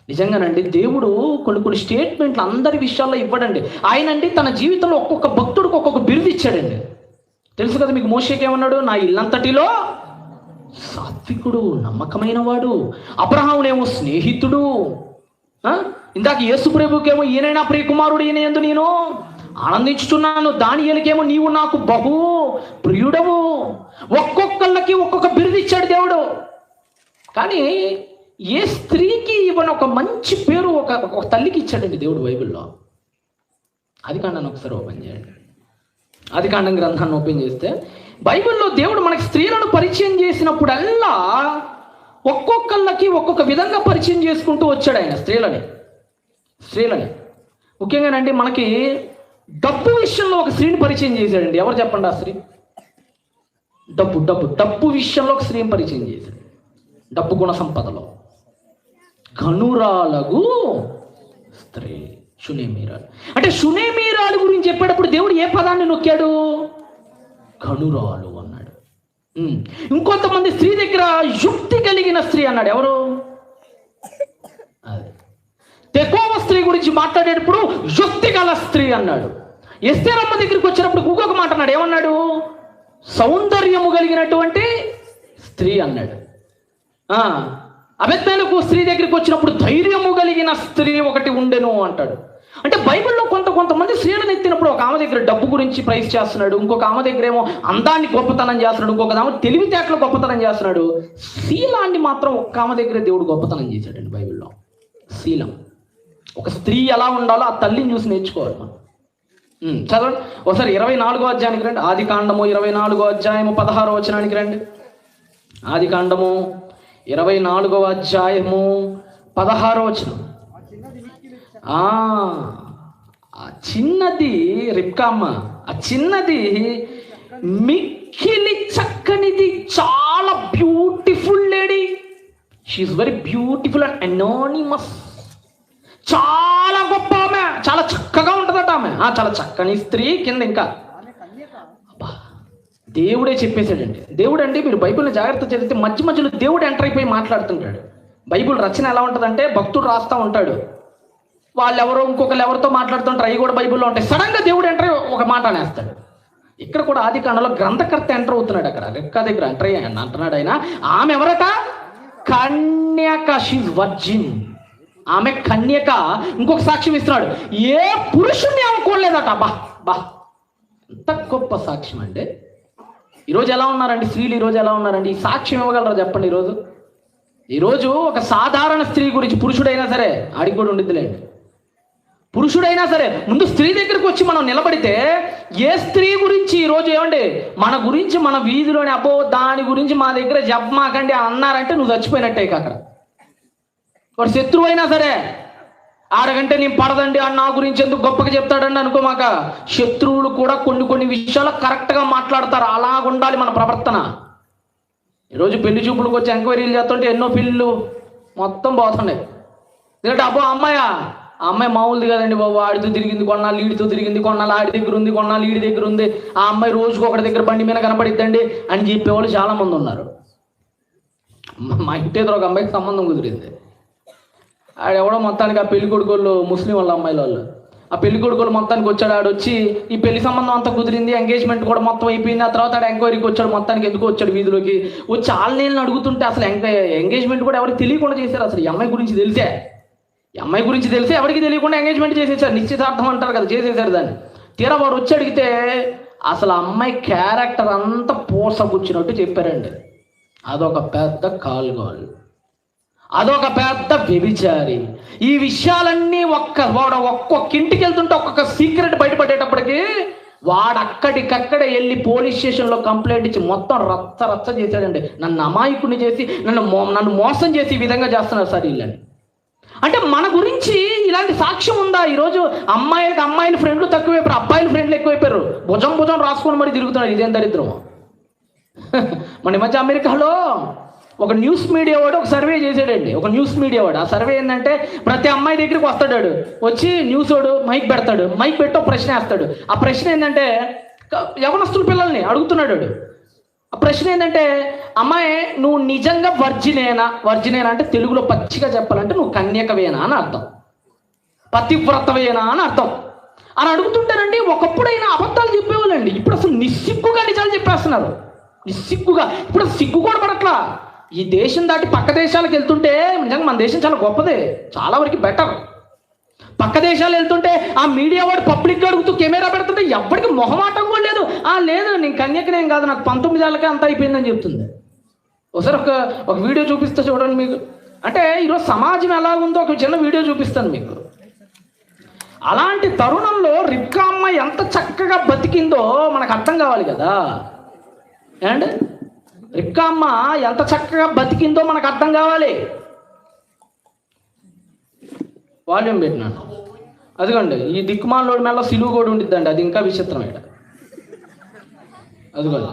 నిజంగానండి, దేవుడు కొన్ని కొన్ని స్టేట్మెంట్లు అందరి విషయాల్లో ఇవ్వడండి. ఆయనండి తన జీవితంలో ఒక్కొక్క భక్తుడికి ఒక్కొక్క బిరుదు ఇచ్చాడండి. తెలుసు కదా మీకు, మోషేకి ఏమన్నాడు? నా ఇల్లంతటిలో సాత్వికుడు, నమ్మకమైన వాడు. అబ్రహామునేమో స్నేహితుడు. ఇందాక యేసు ప్రభుకేమో ఈయన ప్రియకుమారుడు, ఈయన యందు నేను ఆనందించుచున్నాను. దానియేలుకేమో నీవు నాకు బహు ప్రియుడవు. ఒక్కొక్కళ్ళకి ఒక్కొక్క బిరుదు ఇచ్చాడు దేవుడు. కానీ ఏ స్త్రీకి ఇవ్వని ఒక మంచి పేరు ఒక తల్లికి ఇచ్చాడండి దేవుడు బైబిల్లో. ఆదికాండాన్ని ఒకసారి ఓపెన్ చేయండి. ఆదికాండం గ్రంథాన్ని ఓపెన్ చేస్తే బైబిల్లో దేవుడు మనకి స్త్రీలను పరిచయం చేసినప్పుడల్లా ఒక్కొక్కళ్ళకి ఒక్కొక్క విధంగా పరిచయం చేసుకుంటూ వచ్చాడు ఆయన స్త్రీలని. ముఖ్యంగానండి మనకి డబ్బు విషయంలో ఒక స్త్రీని పరిచయం చేశాడండి. ఎవరు చెప్పండి ఆ స్త్రీ? డబ్బు విషయంలో ఒక స్త్రీని పరిచయం చేశాడు. డబ్బు గుణ సంపదలో ఘనురాలగు స్త్రీ షునేమీరాలు. అంటే షునేమీరాలు గురించి చెప్పేటప్పుడు దేవుడు ఏ పదాన్ని నొక్కాడు? ఘనురాలు అన్నాడు. ఇంకొంతమంది స్త్రీ దగ్గర యుక్తి కలిగిన స్త్రీ అన్నాడు. ఎవరు? అదే తెకోవ స్త్రీ గురించి మాట్లాడేటప్పుడు యుక్తి గల స్త్రీ అన్నాడు. ఎస్తేరమ్మ దగ్గరికి వచ్చినప్పుడు ఇంకొక మాట అన్నాడు. ఏమన్నాడు? సౌందర్యము కలిగినటువంటి స్త్రీ అన్నాడు. అబేద్మెలెకు స్త్రీ దగ్గరికి వచ్చినప్పుడు ధైర్యము కలిగిన స్త్రీ ఒకటి ఉండెను అంటాడు. అంటే బైబిల్లో కొంతమంది స్త్రీలను ఎత్తినప్పుడు ఒక ఆమె దగ్గర డబ్బు గురించి ప్రైజ్ చేస్తున్నాడు, ఇంకొక ఆమె దగ్గర ఏమో అందాన్ని గొప్పతనం చేస్తున్నాడు, ఇంకొక ఆమె తెలివితేటలు గొప్పతనం చేస్తున్నాడు. శీలాన్ని మాత్రం ఒక్క ఆమె దగ్గర దేవుడు గొప్పతనం చేశాడండి బైబిల్లో. శీలం. ఒక స్త్రీ ఎలా ఉండాలో ఆ తల్లిని చూసి నేర్చుకోవాలి మనం. చదవండి ఒకసారి 24వ అధ్యాయానికి రండి. ఆదికాండము 24వ అధ్యాయము 16వ వచనానికి రండి. ఆదికాండము 24వ అధ్యాయము 16వ వచనం. ఆ చిన్నది రిబ్కామ్మ, ఆ చిన్నది మిక్కిలి చక్కనిది, చాలా beautiful lady. She is very beautiful and anonymous. చాలా గొప్ప ఆమె, చాలా చక్కగా ఉంటుందట ఆమె. చాలా చక్కని స్త్రీ. కింద ఇంకా దేవుడే చెప్పేశాడండి. దేవుడు అండి, మీరు బైబిల్ని జాగ్రత్త చదివితే మధ్యలో దేవుడు ఎంటర్ అయిపోయి మాట్లాడుతుంటాడు. బైబిల్ రచన ఎలా ఉంటుందంటే భక్తుడు రాస్తూ ఉంటాడు, వాళ్ళు ఎవరో ఇంకొకరు ఎవరితో మాట్లాడుతుంటారు, అవి కూడా బైబిల్లో ఉంటాయి. సడన్గా దేవుడు ఎంటర్ ఒక మాట అనేస్తాడు. ఇక్కడ కూడా ఆదికాండంలో గ్రంథకర్త ఎంటర్ అవుతున్నాడు. అక్కడ రెక్క దగ్గర ఎంటర్ అయ్యాను అంటున్నాడు ఆయన. ఆమె ఎవరట? కన్యక. She's virgin. ఆమె కన్యక. ఇంకొక సాక్ష్యం ఇస్తున్నాడు, ఏ పురుషుణ్ణి ఆమె కోడలేదట. బా ఎంత గొప్ప సాక్ష్యం అంటే. ఈరోజు ఎలా ఉన్నారండి స్త్రీలు? ఈరోజు ఎలా ఉన్నారండి? ఈ సాక్ష్యం ఇవ్వగలరా చెప్పండి? ఈరోజు ఒక సాధారణ స్త్రీ గురించి, పురుషుడైనా సరే, ఆడికి కూడా ఉండిద్దిలేండి, పురుషుడైనా సరే, ముందు స్త్రీ దగ్గరికి వచ్చి మనం నిలబడితే ఏ స్త్రీ గురించి ఈరోజు ఏమండి మన గురించి మన వీధిలోని అబ్బో దాని గురించి మా దగ్గర చెప్పమాకండి అన్నారంటే నువ్వు చచ్చిపోయినట్టే. అక్కడ వాడు శత్రువు అయినా సరే, ఆడగంటే నేను పడదండి అని నా గురించి ఎందుకు గొప్పగా చెప్తాడండి అనుకోమాక. శత్రువులు కూడా కొన్ని విషయాలు కరెక్ట్గా మాట్లాడతారు. అలాగ ఉండాలి మన ప్రవర్తన. ఈరోజు పెళ్లి చూపులకు వచ్చి ఎంక్వైరీలు చేస్తుంటే ఎన్నో పెళ్ళిళ్ళు మొత్తం పోతున్నాయి. ఎందుకంటే అబ్బో ఆ అమ్మాయి మామూలుది కదండి బాబు, ఆడితో తిరిగింది కొన్నాళ్ళు, ఈడితో తిరిగింది కొన్నాళ్ళు, ఆడి దగ్గర ఉంది కొన్నాళ్ళు, ఈడి దగ్గర ఉంది, ఆ అమ్మాయి రోజుకు ఒకటి దగ్గర బండి మీద కనపడిద్దండి అని చెప్పేవాళ్ళు చాలామంది ఉన్నారు. మా ఇంటి ఎదురు ఒక అమ్మాయికి సంబంధం కుదిరింది. ఆడెవడో మొత్తానికి ఆ పెళ్లి కొడుకోళ్ళు ముస్లిం వాళ్ళ అమ్మాయిల వాళ్ళు, ఆ పెళ్లి కొడుకోళ్ళు మొత్తానికి వచ్చాడు. ఆడొచ్చి ఈ పెళ్లి సంబంధం అంతా కుదిరింది, ఎంగేజ్మెంట్ కూడా మొత్తం అయిపోయింది. ఆ తర్వాత ఆడ ఎంక్వైరీకి వచ్చాడు. మొత్తానికి ఎందుకు వచ్చాడు వీధిలోకి వచ్చి ఆళ్ళని అడుగుతుంటే అసలు ఎంగేజ్మెంట్ కూడా ఎవరికి తెలియకుండా చేశారు. అసలు ఈ అమ్మాయి గురించి తెలిసే ఎవరికి తెలియకుండా ఎంగేజ్మెంట్ చేసేసారు. నిశ్చితార్థం అంటారు కదా, చేసేసారు దాన్ని. తీరా వాడు వచ్చి అడిగితే అసలు అమ్మాయి క్యారెక్టర్ అంతా పోసగుచ్చినట్టు చెప్పారండి. అదొక పెద్ద కాల్గోల్, అదొక పెద్ద వ్యభిచారి. ఈ విషయాలన్నీ వాడు ఒక్కొక్క ఇంటికి వెళ్తుంటే ఒక్కొక్క సీక్రెట్ బయటపడేటప్పటికి వాడు అక్కడికక్కడే వెళ్ళి పోలీస్ స్టేషన్లో కంప్లైంట్ ఇచ్చి మొత్తం రచ్చ చేశాడండి. నన్ను అమాయకుని చేసి నన్ను మోసం చేసి ఈ విధంగా చేస్తున్నారు సార్ వీళ్ళని. అంటే మన గురించి ఇలాంటి సాక్ష్యం ఉందా? ఈరోజు అమ్మాయిల ఫ్రెండ్లు తక్కువైపోయారు, అబ్బాయిల ఫ్రెండ్లు ఎక్కువైపోయారు. భుజం రాసుకొని మరి తిరుగుతున్నారు. ఇదేం దరిద్రం. మన మధ్య అమెరికాలో ఒక న్యూస్ మీడియా వాడు ఒక సర్వే చేసాడండి. ఆ సర్వే ఏంటంటే ప్రతి అమ్మాయి దగ్గరికి వస్తాడు, వచ్చి న్యూస్ వాడు మైక్ పెడతాడు, మైక్ పెట్టి ఒక ప్రశ్న వేస్తాడు. ఆ ప్రశ్న ఏంటంటే యవనస్తుల పిల్లల్ని అడుగుతున్నాడు. ఆ ప్రశ్న ఏంటంటే, అమ్మాయి నువ్వు నిజంగా వర్జినేనా అంటే తెలుగులో పచ్చిగా చెప్పాలంటే నువ్వు కన్యకవేనా అని అర్థం, పతివ్రతవేనా అని అర్థం అని అడుగుతుంటారండి. ఒకప్పుడైనా అబద్ధాలు చెప్పేవాళ్ళండి, ఇప్పుడు అసలు నిస్సిగ్గుగా నిజాలు చెప్పేస్తున్నారు. నిస్సిగ్గుగా ఇప్పుడు సిగ్గు కూడా పడట్లా. ఈ దేశం దాటి పక్క దేశాలకు వెళ్తుంటే నిజంగా మన దేశం చాలా గొప్పదే, చాలా వరకు బెటర్. పక్క దేశాలు వెళ్తుంటే ఆ మీడియా వాడు పబ్లిక్ అడుగుతూ కెమెరా పెడుతుంటే ఎవరికి మొహమాటం కూడా లేదు. లేదు నేను కన్యకనేం కాదు, నాకు 19 ఏళ్ళకే అంతా అయిపోయిందని చెప్తుంది. ఒకసారి ఒక వీడియో చూపిస్తే చూడండి మీకు. అంటే ఈరోజు సమాజం ఎలాగుందో ఒక చిన్న వీడియో చూపిస్తాను మీకు. అలాంటి తరుణంలో రిబ్కా అమ్మ ఎంత చక్కగా బతికిందో మనకు అర్థం కావాలి కదా. అండ్ రిబ్కా అమ్మ ఎంత చక్కగా బతికిందో మనకు అర్థం కావాలి. వాల్యూమ్ పెట్టినాను, అదిగోండి ఈ దిక్కుమాలోడి మేళ సిలువు కూడా ఉండిద్దండి, అది ఇంకా విచిత్రమే. అదిగోండి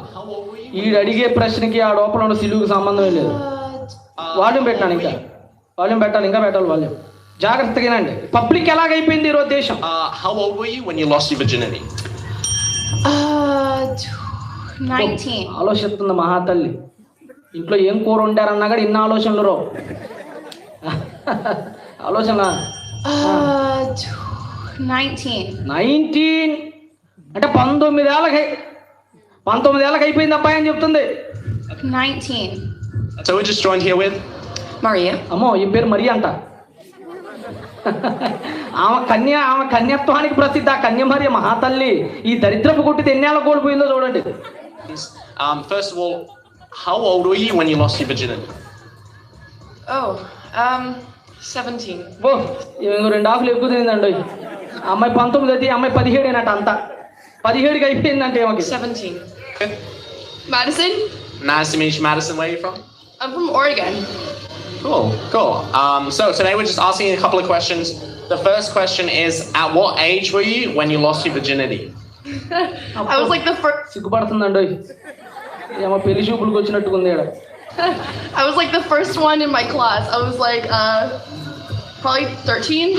ఈడు అడిగే ప్రశ్నకి ఆ లోపల ఉన్న సిలువుకి సంబంధమే లేదు. వాల్యూమ్ పెట్టినాను, ఇంకా వాల్యూమ్ పెట్టాలి, ఇంకా పెట్టాలి వాల్యూమ్. జాగ్రత్తగానండి. పబ్లిక్ ఎలాగైపోయింది ఈరోజు దేశం. How old were you when you lost your virginity? 19. ఆలోచిస్తుంది మహాతల్లి. ఇంట్లో ఏం కూర వండారన్నా కూడా ఇన్న ఆలోచనలు రో ఆలోచన. 19 అంటే 19 ఏళ్ళకి అయిపోయింది అబ్బాయి అని చెప్తుంది. 19. So we're just joined here with Maria. అమ్మో ఈ పేరు మరియా అంట. ఆమె కన్యత్వానికి ప్రసిద్ధ కన్య మరియ మహాతల్లి. ఈ దరిద్రపు కొట్టితే ఎన్నేళ్ళ కోల్పోయిందో చూడండి. First of all, how old were you when you lost your virginity? 17. ఓ 2 ఆకులు ఎక్కువ తిందండి. అమ్మాయి 19 అయితే అమ్మాయి 17 అయినట్ట. అంతా 17కి అయిపోయిందంటే ఏమకి. 17. Madison? Nice to meet you, Madison. Where are you from? I'm from Oregon. Cool. So today we're just asking a couple of questions. The first question is, at what age were you when you lost your virginity? I was like the first. సిగ్గుపడుతుందండి, ఏమో పెళ్లి చూపులకు వచ్చినట్టుగా ఉంది. I was like the first one in my class. I was like probably 13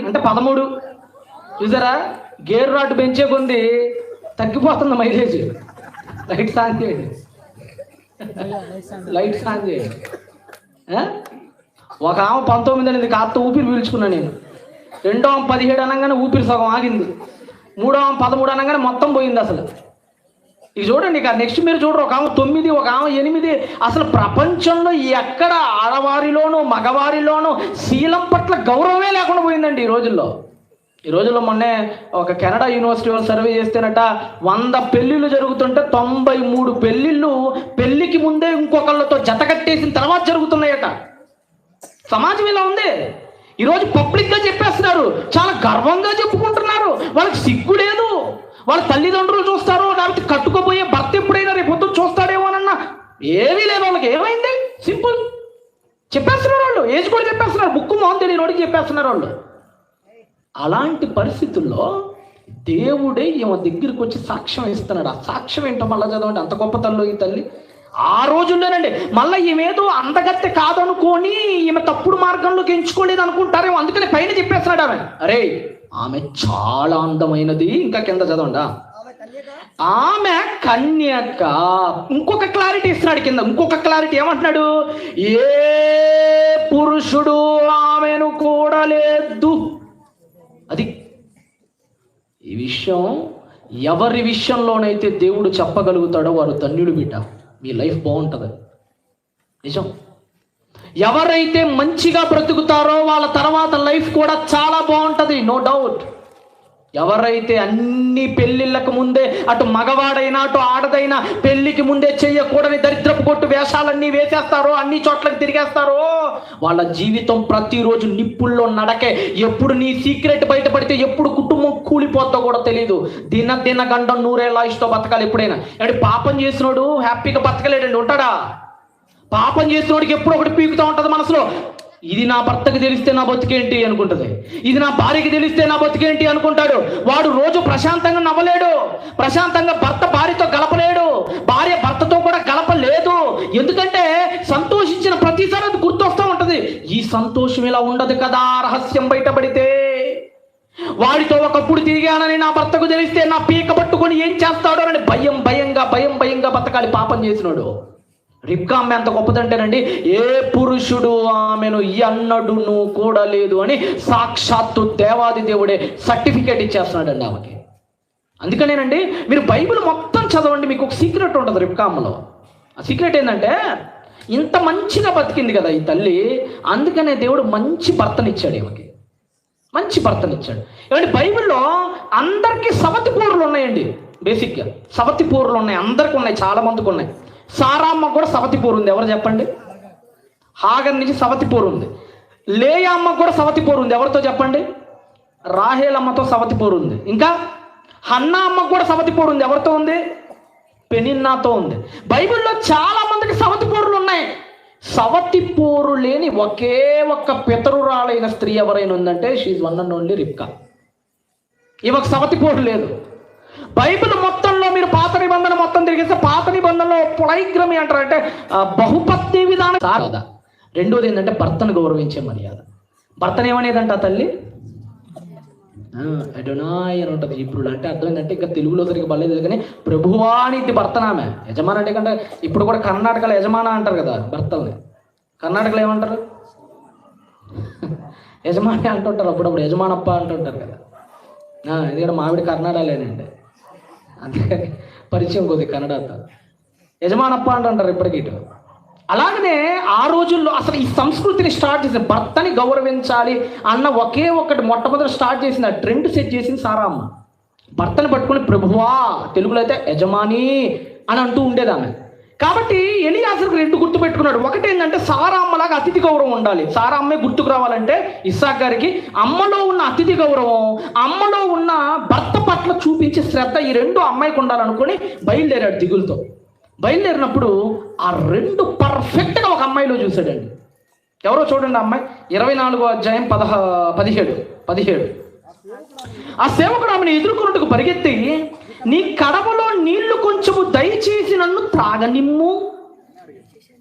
అంటే 13. చూసారా, gear rod పెంచే కొంది తగ్గిపోతుంది మైలేజ్. లైట్ ఆన్ చేయండి, లైట్స్ ఆన్ చేయండి. ఒక ఆమె 19 అనేది కాస్త ఊపిరి పీల్చుకున్నా నేను. రెండో ఆమె 17 అనగానే ఊపిరి సగం ఆగింది. మూడో ఆమె 13 అనగానే మొత్తం పోయింది అసలు. ఇక చూడండి, ఇక నెక్స్ట్ మీరు చూడరు, ఒక ఆమె 9, ఒక ఆమె 8. అసలు ప్రపంచంలో ఎక్కడ ఆడవారిలోనూ మగవారిలోనూ శీలం పట్ల గౌరవమే లేకుండా పోయిందండి ఈ రోజుల్లో. మొన్నే ఒక కెనడా యూనివర్సిటీ వాళ్ళు సర్వే చేస్తేనట 100 పెళ్లిళ్ళు జరుగుతుంటే 93 పెళ్లిళ్ళు పెళ్లికి ముందే ఇంకొకళ్ళతో జత కట్టేసిన తర్వాత జరుగుతున్నాయట. సమాజం ఇలా ఉంది. ఈరోజు పబ్లిక్గా చెప్పేస్తున్నారు, చాలా గర్వంగా చెప్పుకుంటున్నారు. వాళ్ళకి సిగ్గు లేదు. వాళ్ళ తల్లిదండ్రులు చూస్తారు, లేకపోతే కట్టుకోబోయే భర్త ఎప్పుడైనా రేపు పొద్దున్న చూస్తాడేమోనన్నా ఏమీ లేదు వాళ్ళకి. ఏమైంది? సింపుల్ చెప్పేస్తున్నారు వాళ్ళు. ఏజ్ కూడా చెప్పేస్తున్నారు, బుక్కు మోహన్ తెలియని వాడికి చెప్పేస్తున్నారు వాళ్ళు. అలాంటి పరిస్థితుల్లో దేవుడే ఈమె దగ్గరికి వచ్చి సాక్ష్యం ఇస్తున్నాడు. ఆ సాక్ష్యం ఏంటో మళ్ళీ చదవండి. అంత గొప్ప తల్లి ఈ తల్లి. ఆ రోజుల్లోనండి. మళ్ళీ ఈమెదో అందగత్తె కాదనుకొని ఈమె తప్పుడు మార్గంలోకి ఎంచుకోలేదు అనుకుంటారేమో, అందుకని పైన చెప్పేస్తున్నాడు ఆమె చాలా అందమైనది. ఇంకా కింద చదవండి, ఆమె కన్యక. ఇంకొక క్లారిటీ ఇస్తున్నాడు కింద, ఇంకొక క్లారిటీ ఏమంటున్నాడు? ఏ పురుషుడు ఆమెను కూడలేదు. అది ఈ విషయం ఎవరి విషయంలోనైతే దేవుడు చెప్పగలుగుతాడో వారు ధన్యుడు బిడ్డ. మీ లైఫ్ బాగుంటుంది. నిజం. ఎవరైతే మంచిగా బ్రతుకుతారో వాళ్ళ తర్వాత లైఫ్ కూడా చాలా బాగుంటుంది, నో డౌట్. ఎవరైతే అన్ని పెళ్లిళ్ళకు ముందే, అటు మగవాడైనా అటు ఆడదైనా పెళ్లికి ముందే చెయ్యకూడని దరిద్రపు కొట్టు వేషాలన్నీ వేసేస్తారో, అన్ని చోట్లకి తిరిగేస్తారో, వాళ్ళ జీవితం ప్రతిరోజు నిప్పుల్లో నడకే. ఎప్పుడు నీ సీక్రెట్ బయటపడితే ఎప్పుడు కుటుంబం కూలిపోద్దో కూడా తెలియదు. దిన గండం 100 ఏళ్ళ ఆయుష్తో బతకాలి ఎప్పుడైనా. అంటే పాపం చేసినోడు హ్యాపీగా బతకలేడండి, ఉంటాడా? పాపం చేసినోడికి ఎప్పుడు ఒకటి పీకుతూ ఉంటుంది మనసులో. ఇది నా భర్తకి తెలిస్తే నా బతికేంటి అనుకుంటుంది, ఇది నా భార్యకి తెలిస్తే నా బతికేంటి అనుకుంటాడు. వాడు రోజు ప్రశాంతంగా నవ్వలేడు, ప్రశాంతంగా భర్త భార్యతో గలపలేడు, భార్య భర్తతో కూడా గలపలేదు. ఎందుకంటే సంతోషించిన ప్రతిసారి అది గుర్తొస్తూ ఉంటుంది. ఈ సంతోషం ఇలా ఉండదు కదా రహస్యం బయటపడితే. వాడితో ఒకప్పుడు తిరిగానని నా భర్తకు తెలిస్తే నా పీక పట్టుకొని ఏం చేస్తాడో అని భయంగా బతకాలి పాపం చేసినాడు. రిబ్కా అమ్మ ఎంత గొప్పదంటేనండి, ఏ పురుషుడు ఆమెను ఎన్నడూను కూడా లేదు అని సాక్షాత్తు దేవాది దేవుడే సర్టిఫికేట్ ఇచ్చేస్తున్నాడండి ఆమెకి. అందుకనేనండి మీరు బైబిల్ మొత్తం చదవండి, మీకు ఒక సీక్రెట్ ఉంటుంది రిబ్కా అమ్మలో. ఆ సీక్రెట్ ఏంటంటే, ఇంత మంచిగా బతికింది కదా ఈ తల్లి, అందుకనే దేవుడు మంచి భర్తనిచ్చాడు ఈమెకి, మంచి భర్తనిచ్చాడు. ఏమంటే బైబిల్లో అందరికీ సవతి పోరులు ఉన్నాయండి. బేసిక్గా సవతి పోరులు ఉన్నాయి, అందరికి ఉన్నాయి, చాలా మందికి ఉన్నాయి. సారామ్మ కూడా సవతి పోరు ఉంది. ఎవరు చెప్పండి? హాగర్ నుంచి సవతి పోరు ఉంది. లేయా అమ్మ కూడా సవతి పోరు ఉంది. ఎవరితో చెప్పండి? రాహేలమ్మతో సవతి పోరు ఉంది. ఇంకా హన్నా అమ్మ కూడా సవతి పోరు ఉంది. ఎవరితో ఉంది? పెనిన్నాతో ఉంది. బైబిల్లో చాలా మందికి సవతి పోరులు ఉన్నాయి. సవతి పోరు లేని ఒకే ఒక్క పితరురాలైన స్త్రీ ఎవరైనా ఉందంటే షీఈ్ వన్ అండ్ ఓన్లీ రిబ్కా. ఈమెకు సవతి పోరు లేదు. బైబిల్ మొత్తంలో మీరు పాత నిబంధన మొత్తం తిరిగిస్తే పాత నిబంధనలో పొలైగ్రమి అంటారు, అంటే బహుపత్ని విధానం కాదా. రెండోది ఏంటంటే భర్తను గౌరవించే మర్యాద. భర్తను ఏమనేదంట ఆ తల్లి? అడోనాయ్ అని ఉంటుంది ఇప్పుడు. అంటే అర్థం ఏంటంటే ఇంకా తెలుగులో సరిగ్గా పర్లేదు కానీ ప్రభువా అనేది భర్తనామే. యజమాని అంటే కంటే ఇప్పుడు కూడా కర్ణాటకలో యజమాన అంటారు కదా భర్తల్ని. కర్ణాటకలో ఏమంటారు? యజమాని అంటుంటారు, అప్పుడప్పుడు యజమానప్ప అంటుంటారు కదా. ఎందుకంటే మావిడి కర్ణాటకలేనండి, అందుకని పరిచయం కొద్ది కన్నడతో. యజమానప్ప అంటుంటారు ఇప్పటికీ ఇటు. అలాగనే ఆ రోజుల్లో అసలు ఈ సంస్కృతిని స్టార్ట్ చేసిన, భర్తని గౌరవించాలి అన్న ఒకే ఒకటి మొట్టమొదటి స్టార్ట్ చేసిన, ట్రెండ్ సెట్ చేసింది సారామ్మ. భర్తని పట్టుకుని ప్రభువా, తెలుగులో అయితే యజమాని అని అంటూ ఉండేది ఆమె. కాబట్టి ఎలియాజరుకు రెండు గుర్తు పెట్టుకున్నాడు. ఒకటి ఏంటంటే సారామ్మలాగా అతిథి గౌరవం ఉండాలి. సారామ్మే గుర్తుకు రావాలంటే ఇస్సాక్ గారికి అమ్మలో ఉన్న అతిథి గౌరవం, అమ్మలో ఉన్న భర్త పట్ల చూపించే శ్రద్ధ, ఈ రెండు అమ్మాయికి ఉండాలనుకుని బయలుదేరాడు దిగులతో. బయలుదేరినప్పుడు ఆ రెండు పర్ఫెక్ట్గా ఒక అమ్మాయిలో చూశాడండి. ఎవరో చూడండి అమ్మాయి, 24వ అధ్యాయం 17. ఆ సేవకుడు ఆమెను ఎదుర్కొన్నట్టుకు పరిగెత్తి, నీ కడవలో నీళ్లు కొంచెము దయచేసి నన్ను త్రాగనిమ్ము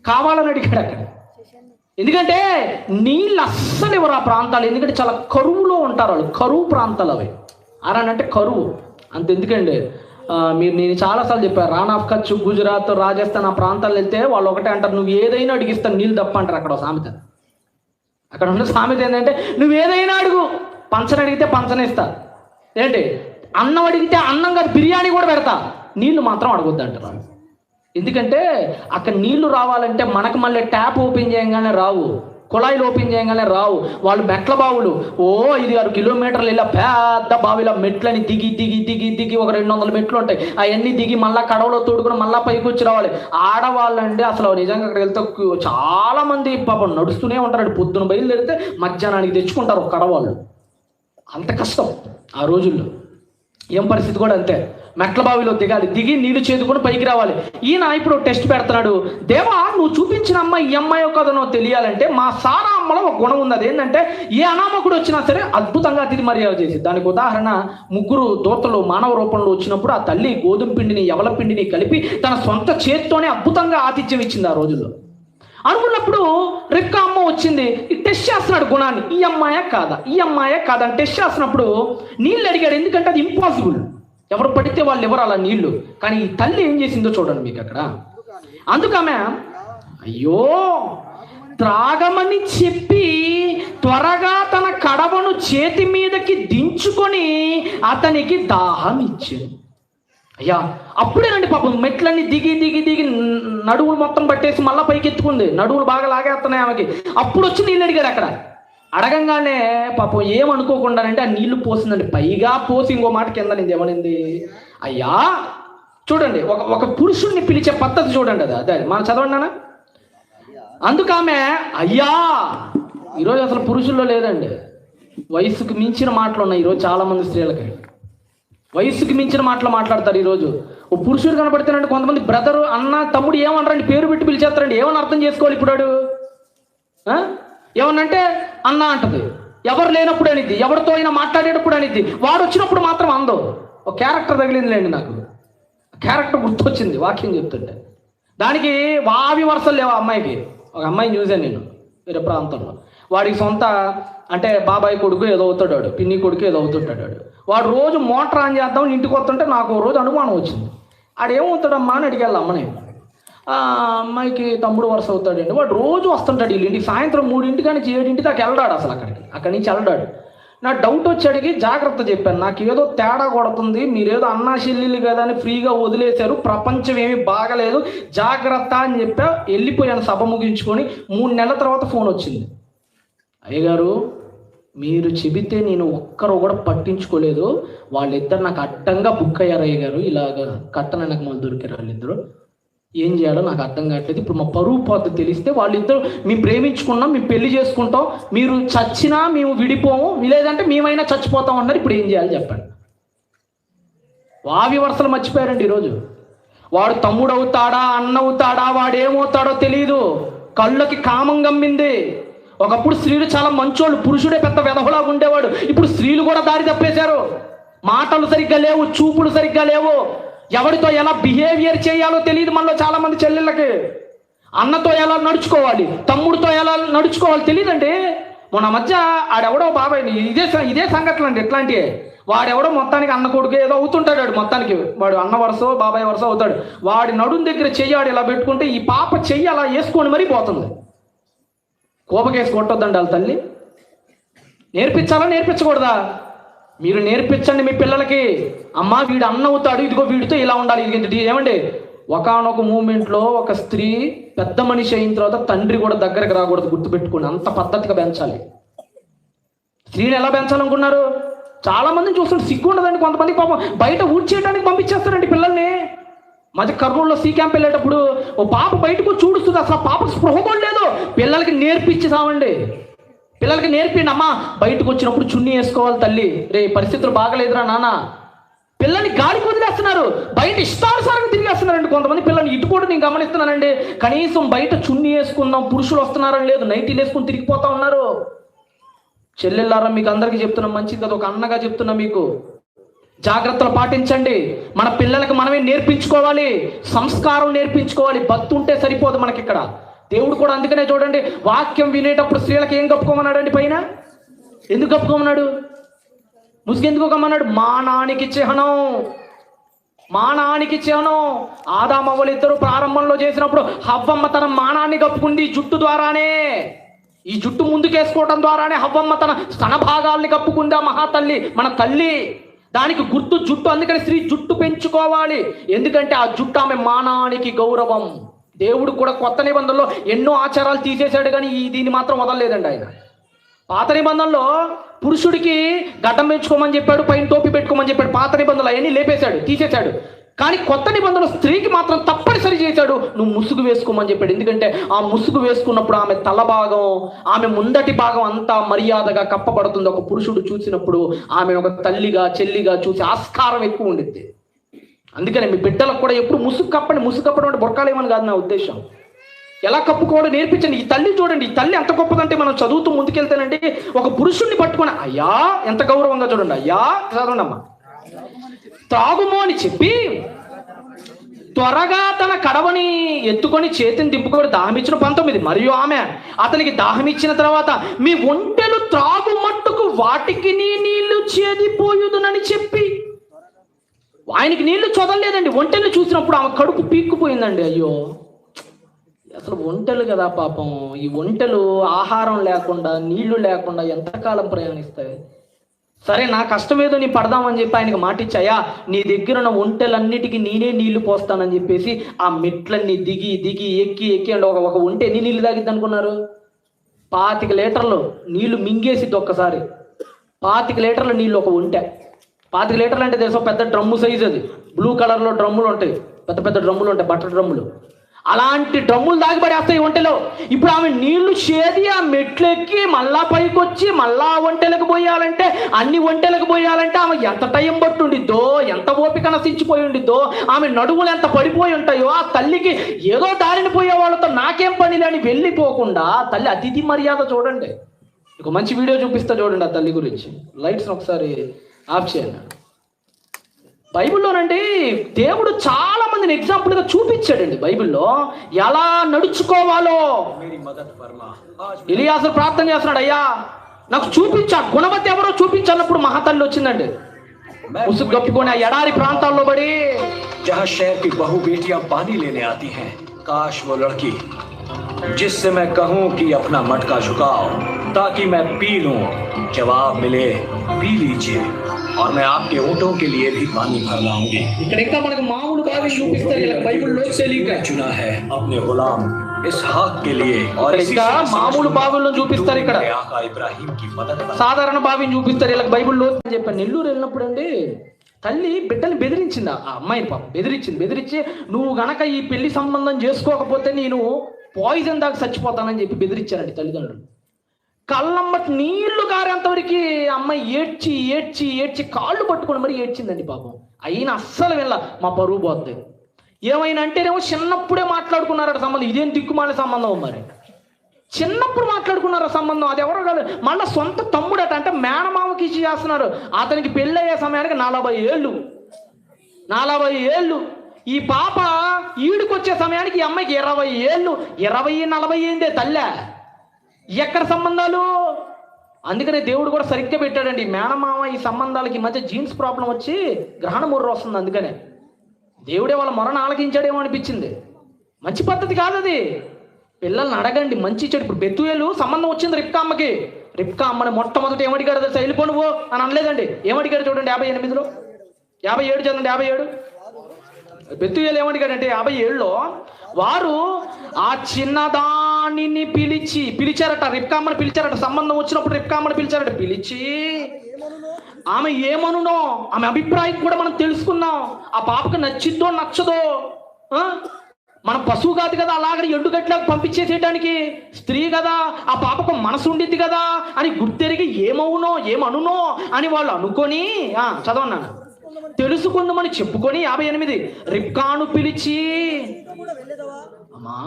కావాలని అడిగాడు అక్కడ. ఎందుకంటే నీళ్ళు అస్సలు ఎవరు ఆ ప్రాంతాలు, ఎందుకంటే చాలా కరువులో ఉంటారు వాళ్ళు, కరువు ప్రాంతాలు అవి. అరానంటే కరువు అంత. ఎందుకండి నేను చాలాసార్లు చెప్పాను, రాన్ ఆఫ్ కచ్, గుజరాత్, రాజస్థాన్ ఆ ప్రాంతాలు వెళ్తే వాళ్ళు ఒకటే అంటారు, నువ్వు ఏదైనా అడిగిస్తాను నీళ్ళు తప్ప అంటారు. అక్కడ సామెత, అక్కడ ఉన్న సామెత ఏంటంటే నువ్వు ఏదైనా అడుగు, పంచని అడిగితే పంచనిస్తా, ఏంటి అన్నం అడిగితే అన్నం కాదు బిర్యానీ కూడా పెడతా, నీళ్లు మాత్రం అడగొద్దు అంటారు. ఎందుకంటే అక్కడ నీళ్లు రావాలంటే మనకు మళ్ళీ ట్యాప్ ఓపెన్ చేయగానే రావు, కుళాయిలు ఓపెన్ చేయగానే రావు. వాళ్ళు మెట్ల బావులు 5-6 కిలోమీటర్లు వెళ్ళి పెద్ద బావిలో మెట్లని దిగి ఒక 200 మెట్లు ఉంటాయి, అవన్నీ దిగి మళ్ళీ కడవలో తోడుకుని మళ్ళీ పైకి వచ్చి రావాలి. ఆడవాళ్ళండి అసలు నిజంగా అక్కడ వెళ్తే చాలా మంది పాపం నడుస్తూనే ఉంటారు. పొద్దున బయలుదేరితే మధ్యాహ్నానికి తెచ్చుకుంటారు ఒక కడవాళ్ళు. అంత కష్టం ఆ రోజుల్లో. ఏం పరిస్థితి కూడా అంతే, మెట్ల బావిలో దిగాలి, దిగి నీళ్లు చేదుకొని పైకి రావాలి. ఈయన ఇప్పుడు టెస్ట్ పెడుతున్నాడు, దేవా నువ్వు చూపించిన అమ్మాయి ఈ అమ్మాయో కదనో తెలియాలంటే మా సారా అమ్మలో ఒక గుణం ఉంది. అదేంటంటే ఏ అనామకుడు వచ్చినా సరే అద్భుతంగా అతిథి మర్యాద చేసి. దానికి ఉదాహరణ 3 దూతలు మానవ రూపంలో వచ్చినప్పుడు ఆ తల్లి గోధుమ పిండిని యవల పిండిని కలిపి తన సొంత చేత్తోనే అద్భుతంగా ఆతిథ్యం ఇచ్చింది ఆ రోజుల్లో. అనుకున్నప్పుడు రిబ్కా అమ్మ వచ్చింది, టెస్ట్ చేస్తున్నాడు గుణాన్ని, ఈ అమ్మాయా కాదా అని టెస్ట్ చేస్తున్నప్పుడు నీళ్ళు అడిగాడు. ఎందుకంటే అది ఇంపాసిబుల్, ఎవరు పడితే వాళ్ళు ఎవరు అలా నీళ్లు. కానీ ఈ తల్లి ఏం చేసిందో చూడండి మీకు అక్కడ. అందుకమే అయ్యో త్రాగమని చెప్పి త్వరగా తన కడవను చేతి మీదకి దించుకొని అతనికి దాహం ఇచ్చింది. అయ్యా అప్పుడేనండి పాపం మెట్లన్నీ దిగి నడువులు మొత్తం పట్టేసి మళ్ళీ పైకి ఎత్తుకుంది, నడువులు బాగా లాగేస్తున్నాయి ఆమెకి. అప్పుడు వచ్చి నీళ్ళు అడిగాడు. అక్కడ అడగంగానే పాపం ఏమనుకోకుండానంటే ఆ నీళ్లు పోసిందండి. పైగా పోసి ఇంకో మాట కింద నింది ఏమనింది, అయ్యా చూడండి ఒక పురుషుణ్ణి పిలిచే పద్ధతి చూడండి, అదే మనం చదవండి నాన్న. అందుకామె అయ్యా, ఈరోజు అసలు పురుషుల్లో లేదండి, వయసుకు మించిన మాటలు ఉన్నాయి ఈరోజు చాలా మంది స్త్రీలకి. వయసుకి మించిన మాటలు మాట్లాడతారు ఈరోజు. ఓ పురుషుడు కనపడుతున్నాడు, కొంతమంది బ్రదరు, అన్న, తమ్ముడు ఏమనరండి, పేరు పెట్టి పిలిచేస్తారండి. ఏమని అర్థం చేసుకోవాలి ఇప్పుడు వాడు? ఏమన్నంటే అన్న అంటది, ఎవరు లేనప్పుడు అనిద్ది, ఎవరితో అయినా మాట్లాడేటప్పుడు అనిద్ది, వాడు వచ్చినప్పుడు మాత్రం అందో. ఒక క్యారెక్టర్ తగిలిందిలేండి నాకు, క్యారెక్టర్ గుర్తొచ్చింది వాక్యం చెప్తుంటే. దానికి వావి వరుసలు లేవు అమ్మాయికి. ఒక అమ్మాయిని చూశాను నేను, వేరే ప్రాంతంలో. వాడికి సొంత అంటే బాబాయ్ కొడుకు ఏదో అవుతాడు, వాడు పిన్ని కొడుకు ఏదో అవుతుంటాడు. వాడు రోజు మోటార్ ఆన్ చేద్దామని ఇంటికి వస్తుంటే నాకు ఓ రోజు అనుమానం వచ్చింది. ఆడేమవుతాడమ్మా అని అడిగాను అమ్మని. అమ్మాయికి తమ్ముడు వరుస అవుతాడండి. వాడు రోజు వస్తుంటాడు వీళ్ళ ఇంటికి, సాయంత్రం 3 కానీ 7 దాకా వెళ్ళాడు. అసలు అక్కడి నుంచి వెళ్ళాడు. నా డౌట్ వచ్చి అడిగి జాగ్రత్త చెప్పాను, నాకు ఏదో తేడా కొడుతుంది, మీరేదో అన్నా చెల్లెళ్ళు కదా అని ఫ్రీగా వదిలేశారు, ప్రపంచం ఏమీ బాగలేదు, జాగ్రత్త అని చెప్పా. వెళ్ళిపోయాను సభ ముగించుకొని. 3 నెలల తర్వాత ఫోన్ వచ్చింది. అయ్యగారు మీరు చెబితే నేను ఒక్కరు కూడా పట్టించుకోలేదు, వాళ్ళిద్దరు నాకు అడ్డంగా బుక్ అయ్యారు అయ్యగారు, ఇలాగ కట్టన నాకు మళ్ళీ దొరికారు వాళ్ళిద్దరు, ఏం చేయాలో నాకు అర్థం కావట్లేదు. ఇప్పుడు మా పరువు పద్ధతి తెలిస్తే వాళ్ళిద్దరు మేము ప్రేమించుకున్నాం, మేము పెళ్లి చేసుకుంటాం, మీరు చచ్చినా మేము విడిపోము, లేదంటే మేమైనా చచ్చిపోతాం అన్నారు, ఇప్పుడు ఏం చేయాలి చెప్పండి. వావి వరుసలు మర్చిపోయారండి ఈరోజు. వాడు తమ్ముడు అవుతాడా అన్న అవుతాడా వాడేమవుతాడో తెలియదు. కళ్ళకి కామం గమ్మింది. ఒకప్పుడు స్త్రీలు చాలా మంచోళ్ళు, పురుషుడే పెద్ద వెధవలాగా ఉండేవాడు. ఇప్పుడు స్త్రీలు కూడా దారి తప్పేశారు. మాటలు సరిగ్గా లేవు, చూపులు సరిగ్గా లేవు, ఎవరితో ఎలా బిహేవియర్ చేయాలో తెలియదు మనలో చాలా మంది చెల్లెళ్ళకి. అన్నతో ఎలా నడుచుకోవాలి, తమ్ముడితో ఎలా నడుచుకోవాలి తెలియదండి. మొన్న మధ్య ఆడెవడో బాబాయ్, ఇదే సంఘటనలు అండి ఎట్లాంటివి. వాడెవడో మొత్తానికి అన్న కొడుకు ఏదో అవుతుంటాడు, వాడు మొత్తానికి వాడు అన్న వరుస బాబాయ్ వరుస అవుతాడు. వాడి నడుం దగ్గర చెయ్యాడు ఇలా పెట్టుకుంటే ఈ పాప చెయ్యి అలా వేసుకొని మరీ పోతుంది. కోపకేసి కొట్టొద్దండి వాళ్ళ తల్లి. నేర్పించాలా నేర్పించకూడదా? మీరు నేర్పించండి మీ పిల్లలకి. అమ్మ వీడు అన్న అవుతాడు, ఇదిగో వీడితో ఇలా ఉండాలి. ఇది ఏమండి, ఒకానొక మూమెంట్లో ఒక స్త్రీ పెద్ద మనిషి అయిన తర్వాత తండ్రి కూడా దగ్గరకు రాకూడదు, గుర్తుపెట్టుకోండి. అంత పద్ధతిగా పెంచాలి. స్త్రీని ఎలా పెంచాలనుకున్నారు? చాలా మందిని చూస్తుంటే సిగ్గు ఉండదండి. కొంతమంది పాపం బయట ఊడ్చేయడానికి పంపించేస్తారండి పిల్లల్ని. మధ్య కర్నూలులో సీ క్యాంప్ వెళ్ళేటప్పుడు ఓ పాప బయటకు చూడుస్తుంది, అసలు ఆ పాపకు స్పృహ కూడా లేదు. పిల్లలకి నేర్పించేసామండి, పిల్లలకి నేర్పిండి. అమ్మ బయటకు వచ్చినప్పుడు చున్నీ వేసుకోవాలి తల్లి, రే పరిస్థితులు బాగలేదురా నాన్న. పిల్లల్ని గాలికి వదిలేస్తున్నారు, బయట ఇష్టానుసారంగా తిరిగేస్తున్నారండి. కొంతమంది పిల్లల్ని ఇటు కూడా నేను గమనిస్తున్నానండి. కనీసం బయట చున్నీ వేసుకుందాం, పురుషులు వస్తున్నారని లేదు, నైటీలు వేసుకుని తిరిగిపోతా ఉన్నారు. చెల్లెళ్ళారా మీకు అందరికీ చెప్తున్నా, మంచిది కదా, ఒక అన్నగా చెప్తున్నా మీకు, జాగ్రత్తలు పాటించండి. మన పిల్లలకి మనమే నేర్పించుకోవాలి, సంస్కారం నేర్పించుకోవాలి. భక్తి ఉంటే సరిపోదు మనకి ఇక్కడ. దేవుడు కూడా అందుకనే చూడండి, వాక్యం వినేటప్పుడు స్త్రీలకు ఏం కప్పుకోమన్నాడండి పైన? ఎందుకు కప్పుకోమన్నాడు? ముసుగెందుకు కమ్మన్నాడు? మానానికి చిహ్నం, మానానికి చిహ్నం. ఆదామవ్వలు ఇద్దరు ప్రారంభంలో చేసినప్పుడు హవ్వమ్మ తన మానాన్ని కప్పుకుంది జుట్టు ద్వారానే. ఈ జుట్టు ముందుకేసుకోవడం ద్వారానే హవ్వమ్మ తన స్తన భాగాల్ని కప్పుకుంది. ఆ మహాతల్లి మన తల్లి, దానికి గుర్తు జుట్టు. అందుకని స్త్రీ జుట్టు పెంచుకోవాలి, ఎందుకంటే ఆ జుట్టు ఆమె మానానికి గౌరవం. దేవుడు కూడా కొత్త నిబంధనలో ఎన్నో ఆచారాలు తీసేశాడు, కానీ దీన్ని మాత్రం వదలలేదండి ఆయన. పాత నిబంధనలో పురుషుడికి గడ్డం పెంచుకోమని చెప్పాడు, పైన టోపీ పెట్టుకోమని చెప్పాడు. పాత నిబంధనలు అవన్నీ లేపేశాడు, తీసేశాడు. కానీ కొత్త నిబంధనలో స్త్రీకి మాత్రం తప్పనిసరి చేశాడు, నువ్వు ముసుగు వేసుకోమని చెప్పాడు. ఎందుకంటే ఆ ముసుగు వేసుకున్నప్పుడు ఆమె తల భాగం, ఆమె ముందటి భాగం అంతా మర్యాదగా కప్పబడుతుంది. ఒక పురుషుడు చూసినప్పుడు ఆమె ఒక తల్లిగా చెల్లిగా చూసి ఆస్కారం ఎక్కువ ఉండిద్ది. అందుకని మీ బిడ్డలకు కూడా ఎప్పుడు ముసుగు కప్పండి. ముసుగు కప్పడం అంటే బొరకాలేమని కాదు నా ఉద్దేశం. ఎలా కప్పుకోవడం నేర్పించండి. ఈ తల్లి చూడండి, ఈ తల్లి ఎంత గొప్పదంటే, మనం చదువుతూ ముందుకెళ్తానంటే ఒక పురుషుణ్ణి పట్టుకొని అయ్యా ఎంత గౌరవంగా చూడండి, అయ్యా చదవండి అమ్మా, త్రాగుము అని చెప్పి త్వరగా తన కడవని ఎత్తుకొని చేతిని దింపుకొని దాహమిచ్చిన 19. మరియు ఆమె అతనికి దాహమిచ్చిన తర్వాత మీ ఒంటెలు త్రాగు మట్టుకు వాటికి నీ నీళ్లు చేదిపోయుదునని చెప్పి, ఆయనకి నీళ్లు చదవలేదండి. ఒంటెలు చూసినప్పుడు ఆమె కడుపు పీక్కుపోయిందండి. అయ్యో అసలు ఒంటెలు కదా పాపం, ఈ ఒంటెలు ఆహారం లేకుండా నీళ్లు లేకుండా ఎంతకాలం ప్రయాణిస్తాయి. సరే నా కష్టమేదో నీ పడదామని చెప్పి ఆయనకు మాటిచ్చాయా, నీ దగ్గర ఉన్న ఒంటెలన్నిటికీ నేనే నీళ్లు పోస్తానని చెప్పేసి ఆ మెట్లన్నీ దిగి దిగి ఎక్కి ఎక్కి అంటే ఒక ఒంటె ఎన్ని నీళ్ళు తాగిద్ది అనుకున్నారు? 25 లీటర్లు నీళ్లు మింగేసిద్ది ఒక్కసారి. 25 లీటర్ల నీళ్ళు ఒక ఒంటె. 25 లీటర్లు అంటే తెలుసా, పెద్ద డ్రమ్ము సైజ్ అది. బ్లూ కలర్లో డ్రమ్ములు ఉంటాయి, పెద్ద పెద్ద డ్రమ్ములు ఉంటాయి, బట్టర్ డ్రమ్ములు. అలాంటి డ్రమ్ములు దాగి పడేస్తాయి ఒంటెలో. ఇప్పుడు ఆమె నీళ్లు చేది ఆ మెట్లెక్కి మళ్ళా పైకి వచ్చి మళ్ళా ఒంటెలకు పోయాలంటే, అన్ని ఒంటెలకు పోయాలంటే ఆమె ఎంత టైం పట్టు ఉండిద్దో, ఎంత ఓపిక నశించిపోయి ఉండిద్దో, ఆమె నడుములు ఎంత పడిపోయి ఉంటాయో. ఆ తల్లికి ఏదో దారిని పోయే వాళ్ళతో నాకేం పని అని వెళ్ళిపోకుండా తల్లి అతిథి మర్యాద చూడండి. ఒక మంచి వీడియో చూపిస్తా చూడండి ఆ తల్లి గురించి. లైట్స్ ఒకసారి ఆఫ్ చేయండి. బైబిల్లోనండి దేవుడు చాలా మందిని ఎగ్జాంపుల్గా చూపించాడండి బైబిల్లో ఎలా నడుచుకోవాలో. ఎలియాజరు ప్రార్థన చేస్తున్నాడు, అయ్యా నాకు చూపించా, గుణవతి ఎవరో చూపించాలన్నప్పుడు మహాతల్లి వచ్చిందండి. ముసుగు కప్పుకొని ఆ ఎడారి ప్రాంతాల్లో పడి, जहाँ शहर की बहू बेटियां पानी लेने आती हैं, काश वो लड़की जिससे मैं कहूं कि अपना मटका झुकाओ ताकि मैं पी लूं, जवाब मिले पी लीजिए और मैं आपके ऊँटों के लिए भी पानी भर लाऊंगी। ఇక్కడ ఇంకా మనకు మామూలు బావి చూపిస్తారు ఇలా బైబిల్లో తెలియక. चुना है अपने गुलाम इसहाक के लिए और इसी ఇంకా మామూలు బావులను చూపిస్తారు ఇక్కడ, आका इब्राहिम की मदद। సాధారణ బావిని చూపిస్తారు ఇలా బైబిల్లో అని చెప్పాను. నెల్లూరు వెళ్ళినప్పుడు అండి తల్లి బిడ్డని బెదిరించింది, ఆ అమ్మాయిని పాపం బెదిరించి నువ్వు గనక ఈ పెళ్లి సంబంధం చేసుకోకపోతే నేను పాయిజన్ దాకా చచ్చిపోతానని చెప్పి బెదిరించారండి తల్లిదండ్రులు. కళ్ళమ్మటి నీళ్లు గారేంతవరకు అమ్మాయి ఏడ్చి కాళ్ళు పట్టుకొని మరి ఏడ్చిందండి పాపం. అయినా అస్సలు వెళ్ళ, మా పరువు పోద్ది. ఏమైనా అంటేనేమో చిన్నప్పుడే మాట్లాడుకున్నారట సంబంధం. ఇదేం దిక్కుమాల సంబంధం మరి, చిన్నప్పుడు మాట్లాడుకున్నారు సంబంధం. అది ఎవరో కాదు, మళ్ళీ సొంత తమ్ముడట, అంటే మేనమామకి ఇచ్చి చేస్తున్నారు. అతనికి పెళ్ళయ్యే సమయానికి 40 ఏళ్ళు. ఈ పాప ఈడుకొచ్చే సమయానికి ఈ అమ్మాయికి 20 ఏళ్ళు. 20-40 ఏందే తల్లే, ఎక్కడ సంబంధాలు? అందుకనే దేవుడు కూడా సరిగ్గా పెట్టాడండి. మేనమామ ఈ సంబంధాలకి ఈ మధ్య జీన్స్ ప్రాబ్లం వచ్చి గ్రహణ ముర్ర వస్తుంది. అందుకనే దేవుడే వాళ్ళ మొరను ఆలకించాడేమో అనిపించింది. మంచి పద్ధతి కాదు అది. పిల్లల్ని అడగండి, మంచి చెడు. ఇప్పుడు బెతుయేలు సంబంధం వచ్చింది రిబ్కా అమ్మకి. రిబ్కా అమ్మని మొట్టమొదటి ఏమడిగాడు తెలుసా? వెళ్ళిపో నువ్వు అని అనలేదండి. ఏమడిగాడు చూడండి, 58లో 57 చదవండి. 57 బెతుయేలు ఏమడిగాడంటే 57లో వారు ఆ చిన్నదానిని పిలిచారట, రిబ్కా అమ్మని పిలిచారట. సంబంధం వచ్చినప్పుడు రిబ్కా అమ్మని పిలిచారట. పిలిచి ఆమె ఏమనునో, ఆమె అభిప్రాయం కూడా మనం తెలుసుకున్నాం. ఆ పాపకు నచ్చిద్దో నచ్చదో, మన పశువు కాదు కదా అలాగని ఎండుగట్లకు పంపించేసేయడానికి, స్త్రీ కదా, ఆ పాపకు మనసు ఉండిద్ది కదా అని గుర్తెరిగి ఏమనునో అని వాళ్ళు అనుకొని, చదవన్నాను, తెలుసుకుందామని చెప్పుకొని 58 రిబ్కాను పిలిచి, అమ్మా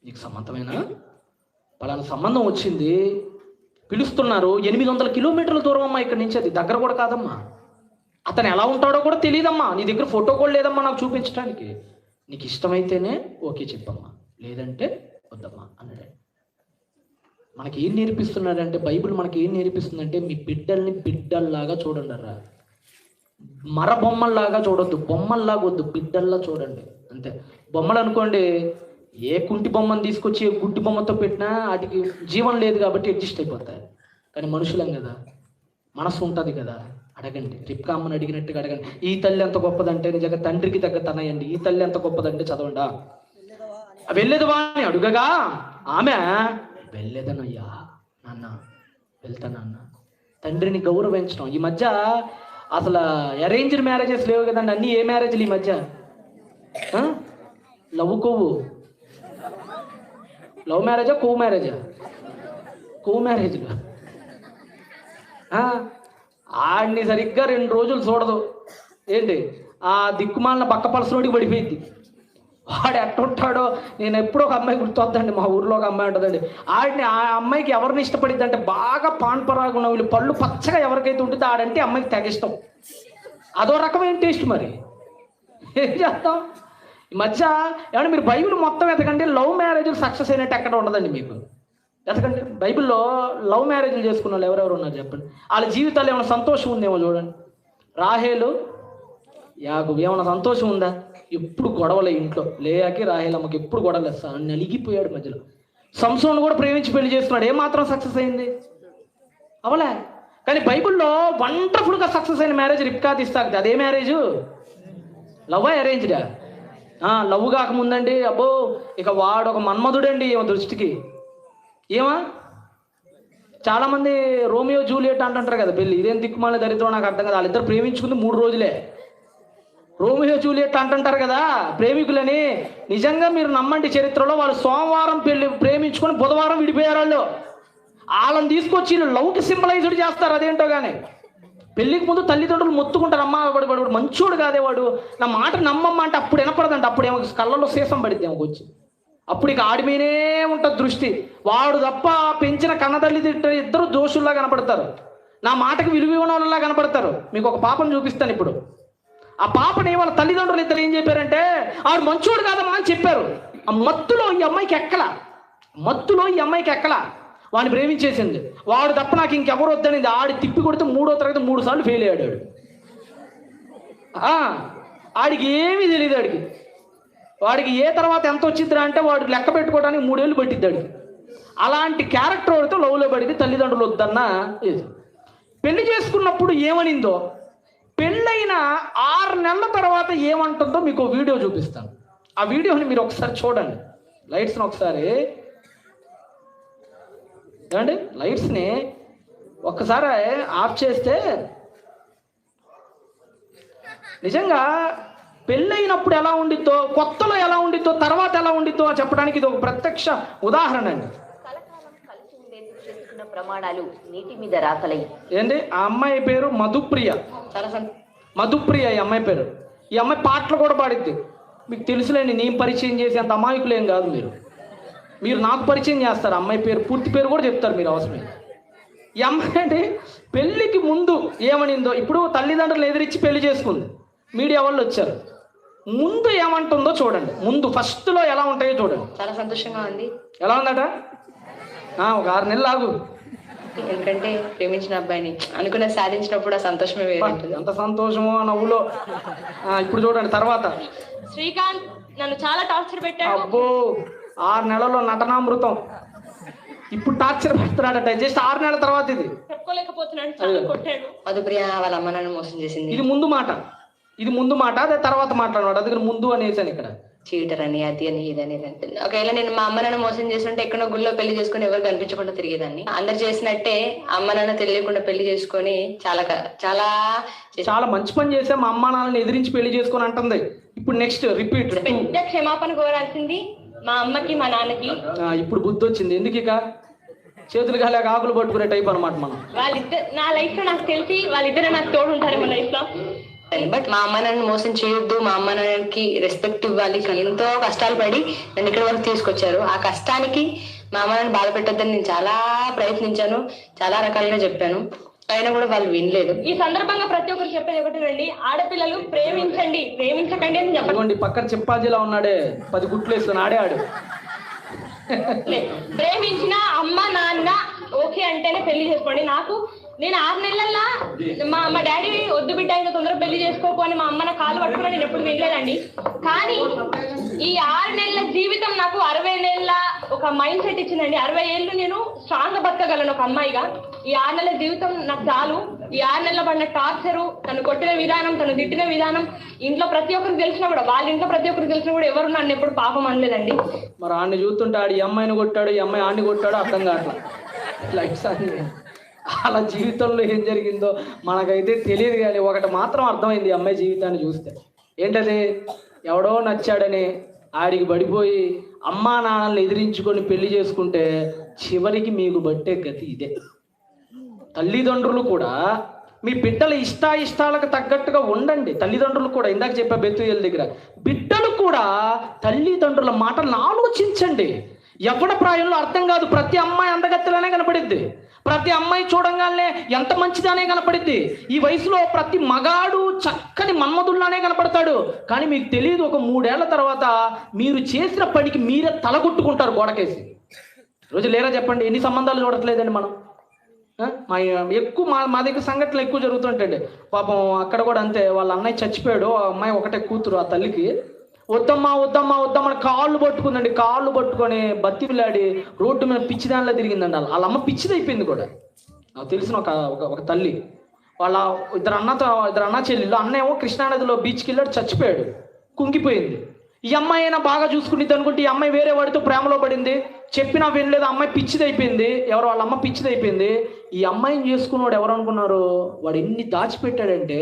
నీకు సంబంధమేనా? పలానా సంబంధం వచ్చింది, పిలుస్తున్నారు. 800 కిలోమీటర్ల దూరం అమ్మా ఇక్కడి నుంచి, అది దగ్గర కూడా కాదమ్మా. అతను ఎలా ఉంటాడో కూడా తెలియదమ్మా, నీ దగ్గర ఫోటో కూడా లేదమ్మా నాకు చూపించడానికి. నీకు ఇష్టమైతేనే ఓకే చెప్పమ్మా, లేదంటే వద్దమ్మా అన్నాడు. మనకి ఏం నేర్పిస్తున్నాడంటే బైబిల్ మనకి ఏం నేర్పిస్తుందంటే, మీ బిడ్డల్ని బిడ్డల్లాగా చూడండి రా, మర బొమ్మల్లాగా చూడొద్దు, బొమ్మల్లాగా వద్దు, బిడ్డల్లా చూడండి అంతే. బొమ్మలు అనుకోండి, ఏ కుంటి బొమ్మను తీసుకొచ్చి ఏ గుడ్డి బొమ్మతో పెట్టినా వాటికి జీవం లేదు కాబట్టి అడ్జస్ట్ అయిపోతాయి. కానీ మనుషులం కదా, మనసు ఉంటుంది కదా. అడగండి, రిబ్కా అమ్మని అడిగినట్టుగా అడగండి. ఈ తల్లి ఎంత గొప్పదంటే నిజంగా తండ్రికి తగ్గ తనయండి. ఈ తల్లి ఎంత గొప్పదంటే చదవండా, వెళ్ళేదువా అని అడుగగా ఆమె వెళ్ళేదనయ్యా నాన్న, వెళ్తానన్న. తండ్రిని గౌరవించడం. ఈ మధ్య అసలు అరేంజ్డ్ మ్యారేజెస్ లేవు కదండి, అన్నీ ఏ మ్యారేజ్లు ఈ మధ్య? లవ్ మ్యారేజా కో మ్యారేజ్లు. ఆడిని సరిగ్గా 2 రోజులు చూడదు, ఏంటి ఆ దిక్కుమాలిన పక్క పలసలోడికి పడిపోయింది. వాడు ఎట్టుంటాడో, నేను ఎప్పుడో ఒక అమ్మాయి గుర్తొద్దండి, మా ఊర్లో ఒక అమ్మాయి ఉంటుందండి. ఆడిని ఆ అమ్మాయికి ఎవరిని ఇష్టపడిద్ది అంటే బాగా పాన్పరాగా ఉన్న వీళ్ళు పళ్ళు పచ్చగా ఎవరికైతే ఉంటుందో ఆడంటే అమ్మాయికి తెగ ఇష్టం. అదో రకమైన టేస్ట్. మరి ఏం చేస్తాం? ఈ మధ్య ఏమన్నా మీరు బైబిల్ మొత్తం ఎతకండి, లవ్ మ్యారేజ్లు సక్సెస్ అయినట్టు ఎక్కడ ఉండదండి. మీకు ఎతకండి బైబిల్లో లవ్ మ్యారేజ్లు చేసుకున్న వాళ్ళు ఎవరెవరు ఉన్నారు చెప్పండి. వాళ్ళ జీవితాల్లో ఏమైనా సంతోషం ఉందేమో చూడండి. రాహేలు యాకోబు ఏమైనా సంతోషం ఉందా? ఎప్పుడు గొడవలే ఇంట్లో. లేయాకి రాహేలమ్మకి ఎప్పుడు గొడవలు వేస్తాను, నలిగిపోయాడు మధ్యలో. సంసోను కూడా ప్రేమించి పెళ్లి చేసుకున్నాడు, ఏమాత్రం సక్సెస్ అయింది? అవలే. కానీ బైబిల్లో వండర్ఫుల్గా సక్సెస్ అయిన మ్యారేజ్ రిబ్కా ఇస్తాక. అదే మ్యారేజ్? లవ్ అరేంజ్డా? లవ్ కాకముందండి అబ్బో ఇక వాడు ఒక మన్మధుడండి ఏమో దృష్టికి. చాలామంది రోమియో జూలియట్ అంటుంటారు కదా పెళ్ళి. ఇదేం దిక్కుమాల దరిద్రం నాకు అర్థం కదా. వాళ్ళిద్దరు ప్రేమించుకుంది 3 రోజులే. రోమియో జూలియట్ అంటుంటారు కదా ప్రేమికులని. నిజంగా మీరు నమ్మండి, చరిత్రలో వాళ్ళు సోమవారం ప్రేమించుకొని బుధవారం విడిపోయారు. వాళ్ళని తీసుకొచ్చి లవ్కి సింబలైజ్డ్ చేస్తారు. అదేంటో కానీ పెళ్ళికి ముందు తల్లిదండ్రులు మొత్తుకుంటారు, అమ్మ వాడు మంచోడు కాదే, వాడు నా మాట నమ్మమ్మ అంటే అప్పుడు వినపడదంట. అప్పుడు ఏమో కళ్ళల్లో సీసం పడిద్ది ఏమో వచ్చి. అప్పుడు ఇక ఆడి మీదే ఉంటుంది దృష్టి. వాడు తప్ప పెంచిన కన్నతల్లి ఇద్దరు దోషుల్లా కనపడతారు. నా మాటకి విలువ ఇవ్వని వాళ్ళలా కనపడతారు. మీకు ఒక పాపను చూపిస్తాను ఇప్పుడు. ఆ పాపని వాళ్ళ తల్లిదండ్రులు ఇద్దరు ఏం చెప్పారంటే, ఆడు మంచోడు కాదమ్మా అని చెప్పారు. ఆ మత్తులో ఈ అమ్మాయికి ఎక్కల వాడిని ప్రేమించేసింది. వాడు తప్ప నాకు ఇంకెవరు వద్దనింది. ఆడి తిప్పి కొడితే 3వ తరగతి 3 సార్లు ఫెయిల్ అయ్యాడు. ఆడికి ఏమీ తెలియదు. వాడికి ఏ తర్వాత ఎంత వచ్చిద్దిరా అంటే వాడు లెక్క పెట్టుకోవడానికి 3 ఏళ్ళు పట్టిద్ది వాడికి. అలాంటి క్యారెక్టర్ వాడితో లవ్లో పడింది. తల్లిదండ్రులు వద్దన్న ఇది. పెళ్లి చేసుకున్నప్పుడు ఏమనిందో, పెళ్ళైన 6 నెలల తర్వాత ఏమంటుందో మీకు వీడియో చూపిస్తాను. ఆ వీడియోని మీరు ఒకసారి చూడండి. లైట్స్ని ఒకసారి ఏమండి, లైట్స్ని ఒక్కసారి ఆఫ్ చేస్తే నిజంగా పెళ్ళైనప్పుడు ఎలా ఉండిద్దో, కొత్తలో ఎలా ఉండిద్దో, తర్వాత ఎలా ఉండిద్దో చెప్పడానికి ఇది ఒక ప్రత్యక్ష ఉదాహరణ అండి. ప్రమాణాలు నీటి మీద రాకలై. ఏంటి, ఆ అమ్మాయి పేరు మధుప్రియ. మధుప్రియ ఈ అమ్మాయి పేరు. ఈ అమ్మాయి పాటలు కూడా పాడిద్ది. మీకు తెలుసులేండి, నేను పరిచయం చేసి అంత అమాయకులేం కాదు. మీరు నాకు పరిచయం చేస్తారు. అమ్మాయి పేరు, పూర్తి పేరు కూడా చెప్తారు మీరు అవసరం. ఈ అమ్మాయి అంటే పెళ్ళికి ముందు ఏమనిందో, ఇప్పుడు తల్లిదండ్రులు ఎదిరించి పెళ్లి చేసుకుంది. మీడియా వాళ్ళు వచ్చారు. ముందు ఏమంటుందో చూడండి. ముందు ఫస్ట్లో ఎలా ఉంటాయో చూడండి. చాలా సంతోషంగా ఉంది. ఎలా ఉందట? ఒక 6 నెలలు ఆగు. ఎందుకంటే ప్రేమించిన అబ్బాయిని అనుకున్న సాధించినప్పుడు ఆ సంతోషమే వేరే. ఎంత సంతోషమో నవ్వులో. ఇప్పుడు చూడండి తర్వాత. శ్రీకాంత్ నన్ను చాలా టార్చర్ పెట్టాడు. అబ్బో, 6 నెలల్లో నటనామృతం. ఇప్పుడు టార్చర్ పెడుతున్నాడట. జస్ట్ 6 నెలల తర్వాత ఇది చెప్పుకోలేకపోతున్నాడు, చాలా కొట్టాడు. మధుప్రియ వాళ్ళ అమ్మ నన్ను మోసం చేసింది. ఇది ముందు మాట, అదే తర్వాత మాట్లాడవాడు. అందుకని ముందు అనేసాను ఇక్కడ. చీటర్ అని, అది అని, ఇది అని. ఒకవేళ నేను మా అమ్మ నాన్న మోసం చేస్తుంటే ఎక్కడో గుళ్ళో పెళ్లి చేసుకుని ఎవరు కనిపించకుండా తిరిగేదాన్ని. అందరు చేసినట్టే అమ్మ నాన్న తెలియకుండా పెళ్లి చేసుకొని చాలా చాలా చాలా మంచి పని చేసా. మా అమ్మ నాన్నని ఎదిరించి పెళ్లి చేసుకొని అంటుంది. ఇప్పుడు నెక్స్ట్ రిపీట్. పెద్ద క్షమాపణ కోరాల్సింది మా అమ్మకి మా నాన్నకి. ఇప్పుడు బుద్ధి వచ్చింది. ఎందుకు ఇక చేతులు కాలేక ఆకులు పట్టుకునే టైప్ అనమాట మనం. వాళ్ళిద్దరు నా లైఫ్ లో నాకు తెలిసి వాళ్ళిద్దరే నాకు తోడు ఉంటారు మా లైఫ్ లో. బట్ మా అమ్మ నాన్న మోసం చేయొద్దు, మా అమ్మ నాన్నకి రెస్పెక్ట్ ఇవ్వాలి. ఎంతో కష్టాలు పడి నన్ను ఇక్కడ వరకు తీసుకొచ్చారు. ఆ కష్టానికి మా అమ్మ నాన్న బాధ పెట్టొద్దని నేను చాలా ప్రయత్నించాను, చాలా రకాలుగా చెప్పాను. అయినా కూడా వాళ్ళు వినలేదు. ఈ సందర్భంగా ప్రతి ఒక్కరు చెప్పేది ఒకటండి, ఆడపిల్లలు ప్రేమించకండి అని చెప్పండి. పక్కన చెప్పాజిలా ఉన్నాడే 10 గుట్లు వేస్తాను ఆడు. ప్రేమించిన అమ్మ నాన్న ఓకే అంటేనే పెళ్లి చేసుకోండి. నేను 6 నెలల్లో మా డాడీ వద్దు బిడ్డ ఇంకా తొందరగా పెళ్లి చేసుకోకు అని మా అమ్మ నా కాలు పట్టుకుని నేను ఎప్పుడు వినలేదండి. కానీ ఈ 6 నెలల జీవితం నాకు 60 నెలల ఒక మైండ్ సెట్ ఇచ్చిందండి. 60 ఏళ్ళు నేను స్ట్రాంగ్ గా బతకగలను ఒక అమ్మాయిగా. ఈ 6 నెలల జీవితం నాకు చాలు. ఈ 6 నెలల పడిన టార్చరు, తను కొట్టిన విధానం, తను తిట్టిన విధానం ఇంట్లో ప్రతి ఒక్కరికి తెలిసినా కూడా, వాళ్ళ ఇంట్లో ప్రతి ఒక్కరికి తెలిసినా కూడా ఎవరు నన్ను ఎప్పుడు పాపం అనలేదండి. మరి ఆడిని చూస్తుంటే ఆడు ఈ అమ్మాయిని కొట్టాడు, ఈ అమ్మాయి ఆడిని కొట్టాడు, అర్థం కావట్లా. లైట్స్ అని అలా జీవితంలో ఏం జరిగిందో మనకైతే తెలియదు. కానీ ఒకటి మాత్రం అర్థమైంది ఈ అమ్మాయి జీవితాన్ని చూస్తే. ఏంటది, ఎవడో నచ్చాడని ఆడికి పడిపోయి అమ్మా నాన్నల్ని ఎదిరించుకొని పెళ్లి చేసుకుంటే చివరికి మీకు బట్టే గతి ఇదే. తల్లిదండ్రులు కూడా మీ బిడ్డల ఇష్టాలకు తగ్గట్టుగా ఉండండి. తల్లిదండ్రులు కూడా, ఇందాక చెప్పా బెతుయేల దగ్గర, బిడ్డలు కూడా తల్లిదండ్రుల మాటలను ఆలోచించండి. ఎవడ ప్రాయంలో అర్థం కాదు. ప్రతి అమ్మాయి అందగత్తెలనే కనపడిద్ది. ప్రతి అమ్మాయి చూడంగానే ఎంత మంచిదనే కనపడిద్ది. ఈ వయసులో ప్రతి మగాడు చక్కని మన్మధుల్లానే కనపడతాడు. కానీ మీకు తెలియదు, ఒక 3 ఏళ్ల తర్వాత మీరు చేసిన పనికి మీరే తలగొట్టుకుంటారు గోడకేసి. రోజు లేరా చెప్పండి, ఎన్ని సంబంధాలు చూడట్లేదండి మనం. మా దగ్గర సంఘటనలు ఎక్కువ జరుగుతుంటాయండి. పాపం అక్కడ కూడా అంతే. వాళ్ళ అన్నయ్య చచ్చిపోయాడు, ఆ అమ్మాయి ఒకటే కూతురు. ఆ తల్లికి వద్దమ్మా కాళ్ళు పట్టుకుందండి. కాళ్ళు పట్టుకొని బతిమిలాడి రోడ్డు మీద పిచ్చిదానిలో తిరిగిందండి. వాళ్ళ అమ్మ పిచ్చిదైపోయింది కూడా. నాకు తెలిసిన ఒక తల్లి, వాళ్ళ ఇద్దరు అన్న చెల్లెళ్ళు. అన్నేమో కృష్ణానదిలో బీచ్కి వెళ్ళాడు, చచ్చిపోయాడు, కుంగిపోయింది. ఈ అమ్మాయి అయినా బాగా చూసుకునిద్ది అనుకుంటే ఈ అమ్మాయి వేరే వాడితో ప్రేమలో పడింది. చెప్పినా వినలేదు. అమ్మాయి పిచ్చిదైపోయింది. వాళ్ళ అమ్మ పిచ్చిదైపోయింది. ఈ అమ్మాయిని చేసుకున్నవాడు ఎవరు అనుకున్నారు? వాడు ఎన్ని దాచిపెట్టాడంటే,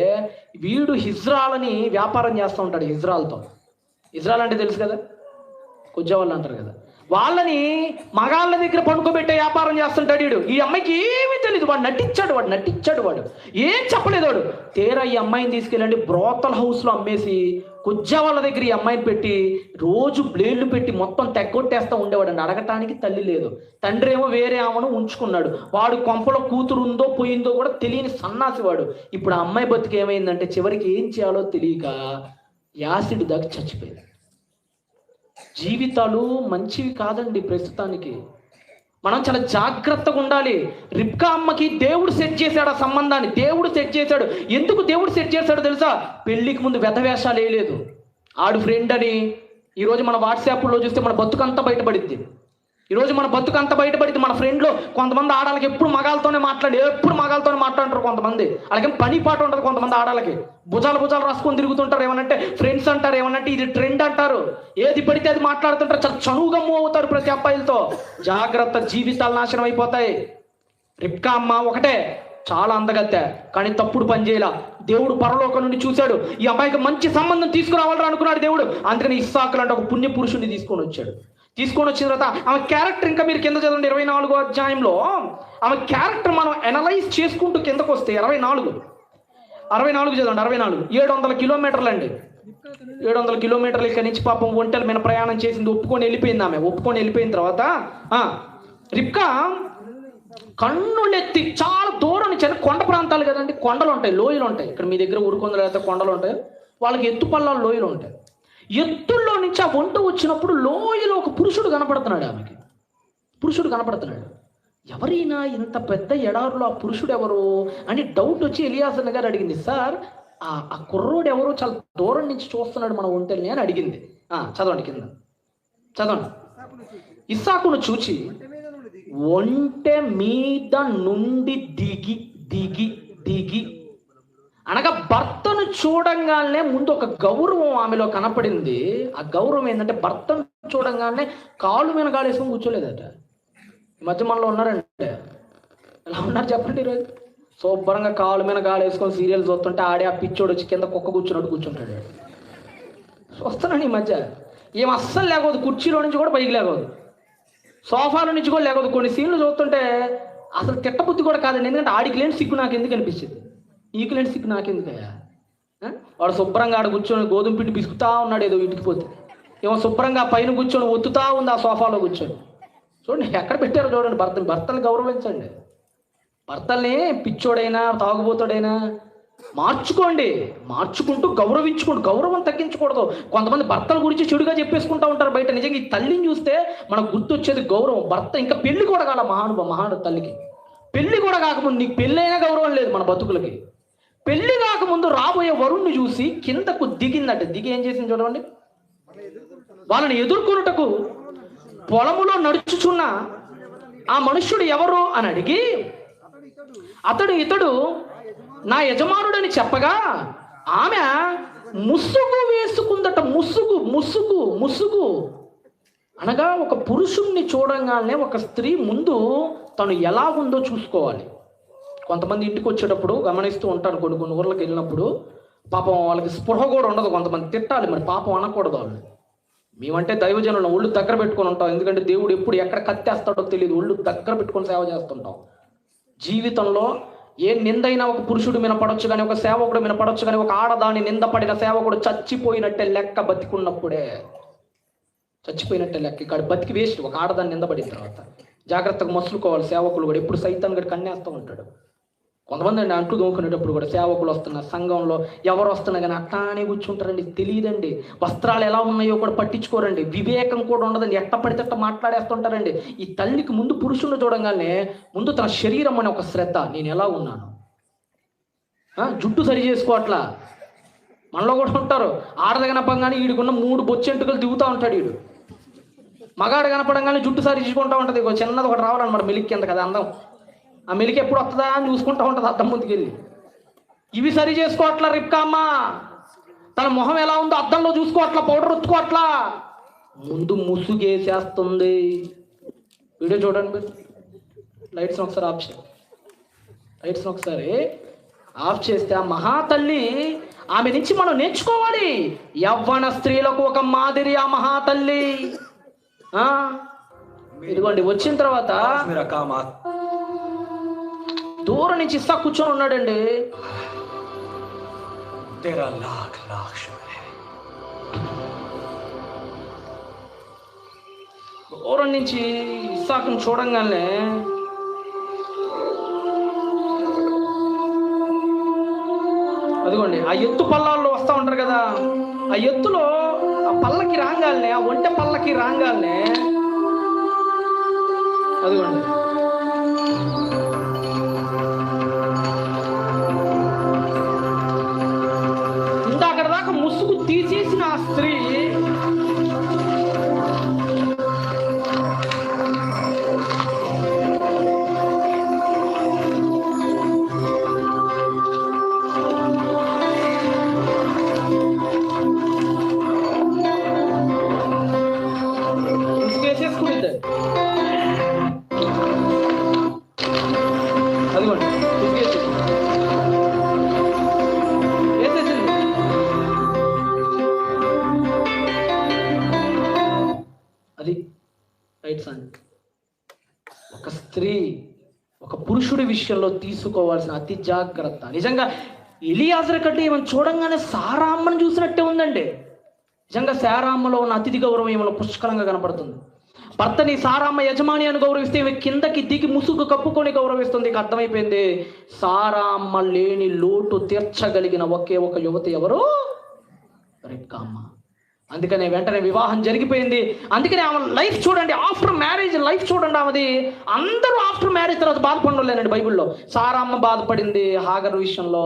వీడు హిజ్రాలని వ్యాపారం చేస్తూ ఉంటాడు. ఇజ్రాయల్ అంటే తెలుసు కదా, కొజ్జా వాళ్ళు అంటారు కదా, వాళ్ళని మగాళ్ళ దగ్గర పండుకోబెట్టే వ్యాపారం చేస్తుంటాడు వీడు. ఈ అమ్మాయికి ఏమీ తెలియదు. వాడు నటించాడు. ఏం చెప్పలేదు వాడు. తీరా ఈ అమ్మాయిని తీసుకెళ్ళండి బ్రోతల్ హౌస్లో అమ్మేసి కొజ్జా వాళ్ళ దగ్గర ఈ అమ్మాయిని పెట్టి రోజు బ్లేడ్లు పెట్టి మొత్తం తెగ్గొట్టేస్తా ఉండేవాడండి. అడగటానికి తల్లి లేదు, తండ్రి ఏమో వేరే ఆమెను ఉంచుకున్నాడు. వాడు కొంపలో కూతురు ఉందో పోయిందో కూడా తెలియని సన్నాసివాడు. ఇప్పుడు ఆ అమ్మాయి బతుకు ఏమైందంటే చివరికి ఏం చేయాలో తెలియక యాసిడ్ దాకా చచ్చిపోయింది. జీవితాలు మంచివి కాదండి ప్రస్తుతానికి. మనం చాలా జాగ్రత్తగా ఉండాలి. రిబ్కా అమ్మకి దేవుడు సెట్ చేశాడు ఆ సంబంధాన్ని, దేవుడు సెట్ చేశాడు. ఎందుకు దేవుడు సెట్ చేశాడో తెలుసా? పెళ్లికి ముందు వెధవేషాలు వేయలేదు. ఆడు ఫ్రెండ్ అని ఈరోజు మన వాట్సాప్లో చూస్తే మన బతుకంతా బయటపడిద్ది. ఈరోజు మన బతుకంతా బయటపడిద్ది. మన ఫ్రెండ్లో కొంతమంది ఆడాలకి ఎప్పుడు మగాలతోనే మాట్లాడుతారు. కొంతమంది అలాగే పని పాట ఉంటుంది. కొంతమంది ఆడాలకి భుజాలు రాసుకొని తిరుగుతుంటారు. ఏమనంటే ఫ్రెండ్స్ అంటారు, ఏమనంటే ఇది ట్రెండ్ అంటారు. ఏది పడితే అది మాట్లాడుతుంటారు. చాలా చనువుగా మూవ్ అవుతారు ప్రతి అబ్బాయిలతో. జాగ్రత్త, జీవితాలు నాశనం అయిపోతాయి. రిబ్కా అమ్మ ఒకటే చాలా అందగత్తె, కానీ తప్పుడు పని చేయాల. దేవుడు పరలోకం నుండి చూశాడు, ఈ అమ్మాయికి మంచి సంబంధం తీసుకురావాలని అనుకున్నాడు దేవుడు. అందుకని ఇస్సాకు లాంటి ఒక పుణ్య పురుషుడిని తీసుకొని వచ్చిన తర్వాత ఆమె క్యారెక్టర్, ఇంకా మీరు కింద చదవండి 24వ అధ్యాయంలో ఆమె క్యారెక్టర్ మనం అనలైజ్ చేసుకుంటూ కిందకు వస్తే 64 చదవండి. 64 700 కిలోమీటర్లు అండి. 700 కిలోమీటర్లు ఇక్కడి నుంచి పాపం ఒంటెల మీద ప్రయాణం చేసింది. ఒప్పుకొని వెళ్ళిపోయింది. ఆమె ఒప్పుకొని వెళ్ళిపోయిన తర్వాత రిబ్కా కన్నులెత్తి చాలా దూరం నుంచి, కొండ ప్రాంతాలు కదండి, కొండలు ఉంటాయి, లోయలు ఉంటాయి. ఇక్కడ మీ దగ్గర ఊరుకొందలు అయితే కొండలు ఉంటాయి, వాళ్ళకి ఎత్తు పల్లాలు లోయలు ఉంటాయి. ఎత్తుల్లో నుంచి ఆ వంట వచ్చినప్పుడు లోయలో ఒక పురుషుడు కనపడుతున్నాడు. ఆమెకి పురుషుడు కనపడుతున్నాడు. ఎవరైనా ఇంత పెద్ద ఎడారులో ఆ పురుషుడు ఎవరు అని డౌట్ వచ్చి ఎలియాజర్ గారు అడిగింది. సార్ ఆ కుర్రోడు ఎవరు చాలా దూరం నుంచి చూస్తున్నాడు మన ఒంటెల్ని అని అడిగింది. చదవండి కింద చదవండి. ఇస్సాకును చూచి ఒంటె మీద నుండి దిగి అనగా భర్తను చూడంగానే ముందు ఒక గౌరవం ఆమెలో కనపడింది. ఆ గౌరవం ఏంటంటే భర్తను చూడంగానే కాళ్ళు మీద కాళేసుకొని కూర్చోలేదట. ఈ మధ్య మనలో ఉన్నారంటే ఎలా ఉన్నారు చెప్పండి? ఈరోజు శుభ్రంగా కాళ్ళు మీద కాళేసుకొని సీరియల్ చూస్తుంటే ఆడే ఆ పిచ్చోడు వచ్చి కింద కుక్క కూర్చున్నట్టు కూర్చుంటాడు. చూస్తున్నాను ఈ మధ్య ఏం అస్సలు లేకపోదు, కుర్చీలో నుంచి కూడా పైకి లేకపోదు, సోఫాల నుంచి కూడా లేకపోదు. కొన్ని సీన్లు చూస్తుంటే అసలు తిట్టబుద్ధి కూడా కాదండి. ఎందుకంటే ఆడికి లేని సిగ్గు నాకు ఎందుకు అనిపించింది, ఈకి లేని సిగ్గు నాకెందుకయ్యా? వాడు శుభ్రంగా ఆడ కూర్చొని గోధుమ పిండి పిసుకుతా ఉన్నాడు, ఏదో ఇంటికి పోతే ఏమో శుభ్రంగా పైన కూర్చొని ఒత్తుతా ఉంది ఆ సోఫాలో కూర్చొని. చూడండి ఎక్కడ పెట్టారో చూడండి. భర్తలు గౌరవించండి. భర్తల్ని పిచ్చోడైనా తాగుబోతాడైనా మార్చుకుంటూ గౌరవించుకోండి. గౌరవం తగ్గించకూడదు. కొంతమంది భర్తల గురించి చెడుగా చెప్పేసుకుంటూ ఉంటారు బయట. నిజంగా ఈ తల్లిని చూస్తే మనకు గుర్తొచ్చేది గౌరవం. భర్త ఇంకా పెళ్లి కూడా కాల మహాను తల్లికి పెళ్లి కూడా కాకముందు, నీకు పెళ్ళైనా గౌరవం లేదు మన బతుకులకి. పెళ్లి కాకముందు రాబోయే వరుణ్ణి చూసి కిందకు దిగిందట. దిగి ఏం చేసింది చూడండి. వాళ్ళని ఎదుర్కొనుటకు పొలములో నడుచుచున్న ఆ మనుష్యుడు ఎవరు అని అడిగి ఇతడు నా యజమానుడని చెప్పగా ఆమె ముసుగు వేసుకుందట. ముసుగు అనగా ఒక పురుషుణ్ణి చూడంగానే ఒక స్త్రీ ముందు తను ఎలా ఉందో చూసుకోవాలి. కొంతమంది ఇంటికి వచ్చేటప్పుడు గమనిస్తూ ఉంటారు, కొన్ని ఊర్లకు వెళ్ళినప్పుడు పాపం వాళ్ళకి స్పృహ కూడా ఉండదు. కొంతమంది తిట్టాలి, మరి పాపం అనకూడదు వాళ్ళు. మేమంటే దైవజనులను ఒళ్ళు దగ్గర పెట్టుకొని ఉంటాం. ఎందుకంటే దేవుడు ఎప్పుడు ఎక్కడ కత్తేస్తాడో తెలియదు. ఒళ్ళు దగ్గర పెట్టుకొని సేవ చేస్తుంటాం. జీవితంలో ఏ నిందైనా ఒక పురుషుడు వినపడొచ్చు కానీ, ఒక సేవకుడు వినపడొచ్చు కానీ, ఒక ఆడదాన్ని నిందపడిన సేవకుడు చచ్చిపోయినట్టే లెక్క. బతికున్నప్పుడే చచ్చిపోయినట్టే లెక్క. ఇక్కడ బతికి వేస్ట్. ఒక ఆడదాన్ని నిందపడిన తర్వాత జాగ్రత్తగా మసులుకోవాలి. సేవకులు కూడా ఎప్పుడు సైతాన్ గడి కన్నేస్తూ ఉంటాడు. కొంతమంది అండి అంట్లు దోముకునేటప్పుడు కూడా సేవకులు వస్తున్నారు, సంఘంలో ఎవరు వస్తున్నా కానీ అట్లానే కూర్చుంటారండి. తెలియదండి, వస్త్రాలు ఎలా ఉన్నాయో కూడా పట్టించుకోరండి, వివేకం కూడా ఉండదండి, ఎట్ట పడితే అట్ట మాట్లాడేస్తుంటారండి. ఈ తల్లికి ముందు పురుషుని చూడంగానే ముందు తన శరీరం అనే ఒక శ్రద్ధ, నేను ఎలా ఉన్నాను, జుట్టు సరి చేసుకోవట్లా. మనలో కూడా ఉంటారు, ఆడది కనపంగానే వీడికున్న 3 బొచ్చెంటుకలు దిగుతూ ఉంటాడు వీడు. మగాడు కనపడంగానే జుట్టు సరి చేసుకుంటూ ఉంటుంది. చిన్నది ఒకటి రావాలన్నమాట, మెలిక్ కింద కదా అందం. ఆ మెలికి ఎప్పుడు వస్తుందా అని చూసుకుంటూ ఉంటుంది అద్దం ముందుకెళ్ళి. ఇవి సరి చేసుకోవట్లా రిబ్కా అమ్మ. తన మొహం ఎలా ఉందో అద్దంలో చూసుకోవట్లా, పౌడర్ ఉత్తుకోవట్లా, ముందు ముసుగేసేస్తుంది. వీడియో చూడండి మీరు. లైట్స్ ఒకసారి ఆఫ్ చేస్తే ఆ మహాతల్లి, ఆమె నుంచి మనం నేర్చుకోవాలి. యవ్వన స్త్రీలకు ఒక మాదిరి ఆ మహాతల్లి. ఇదిగోండి వచ్చిన తర్వాత దూరం నుంచి ఇస్సాకు కూర్చొని ఉన్నాడండి. దూరం నుంచి ఇస్సాకును చూడంగానే అదిగోండి ఆ ఎత్తు పల్లాల్లో వస్తూ ఉంటారు కదా, ఆ ఎత్తులో ఆ పల్లకి రాగాలనే, ఆ ఒంటె పల్లకి రాగాలనే అదిగోండి ఇందాక దాకా ముసుగు తీసేసిన ఆ స్త్రీ ముసుగు వేసేసుకుంటుంది. అదిగోండి ముసుగు వేసేసింది. అది రైట్ సార్. ఒక స్త్రీ ఒక పురుషుడి విషయంలో తీసుకోవాల్సిన అతి జాగ్రత్త. నిజంగా ఎలియాజరు కంటే ఏమైనా చూడంగానే సారామ్మని చూసినట్టే ఉందండి. నిజంగా సారామ్మలో ఉన్న అతిథి గౌరవం ఏమైనా పుష్కలంగా కనపడుతుంది. భర్తని సారామ్మ యజమాని అని గౌరవిస్తే ఈమె కిందకి దిగి ముసుగు కప్పుకొని గౌరవిస్తుంది. ఇక అర్థమైపోయింది, సారామ్మ లేని లోటు తీర్చగలిగిన ఒకే ఒక యువతి ఎవరు? రెబ్కామ్మ. అందుకనే వెంటనే వివాహం జరిగిపోయింది. అందుకనే ఆమె లైఫ్ చూడండి, ఆఫ్టర్ మ్యారేజ్ లైఫ్ చూడండి ఆమెది. అందరూ ఆఫ్టర్ మ్యారేజ్ తర్వాత బాధపడలేనండి. బైబిల్లో సారామ్మ బాధపడింది హాగర్ విషయంలో,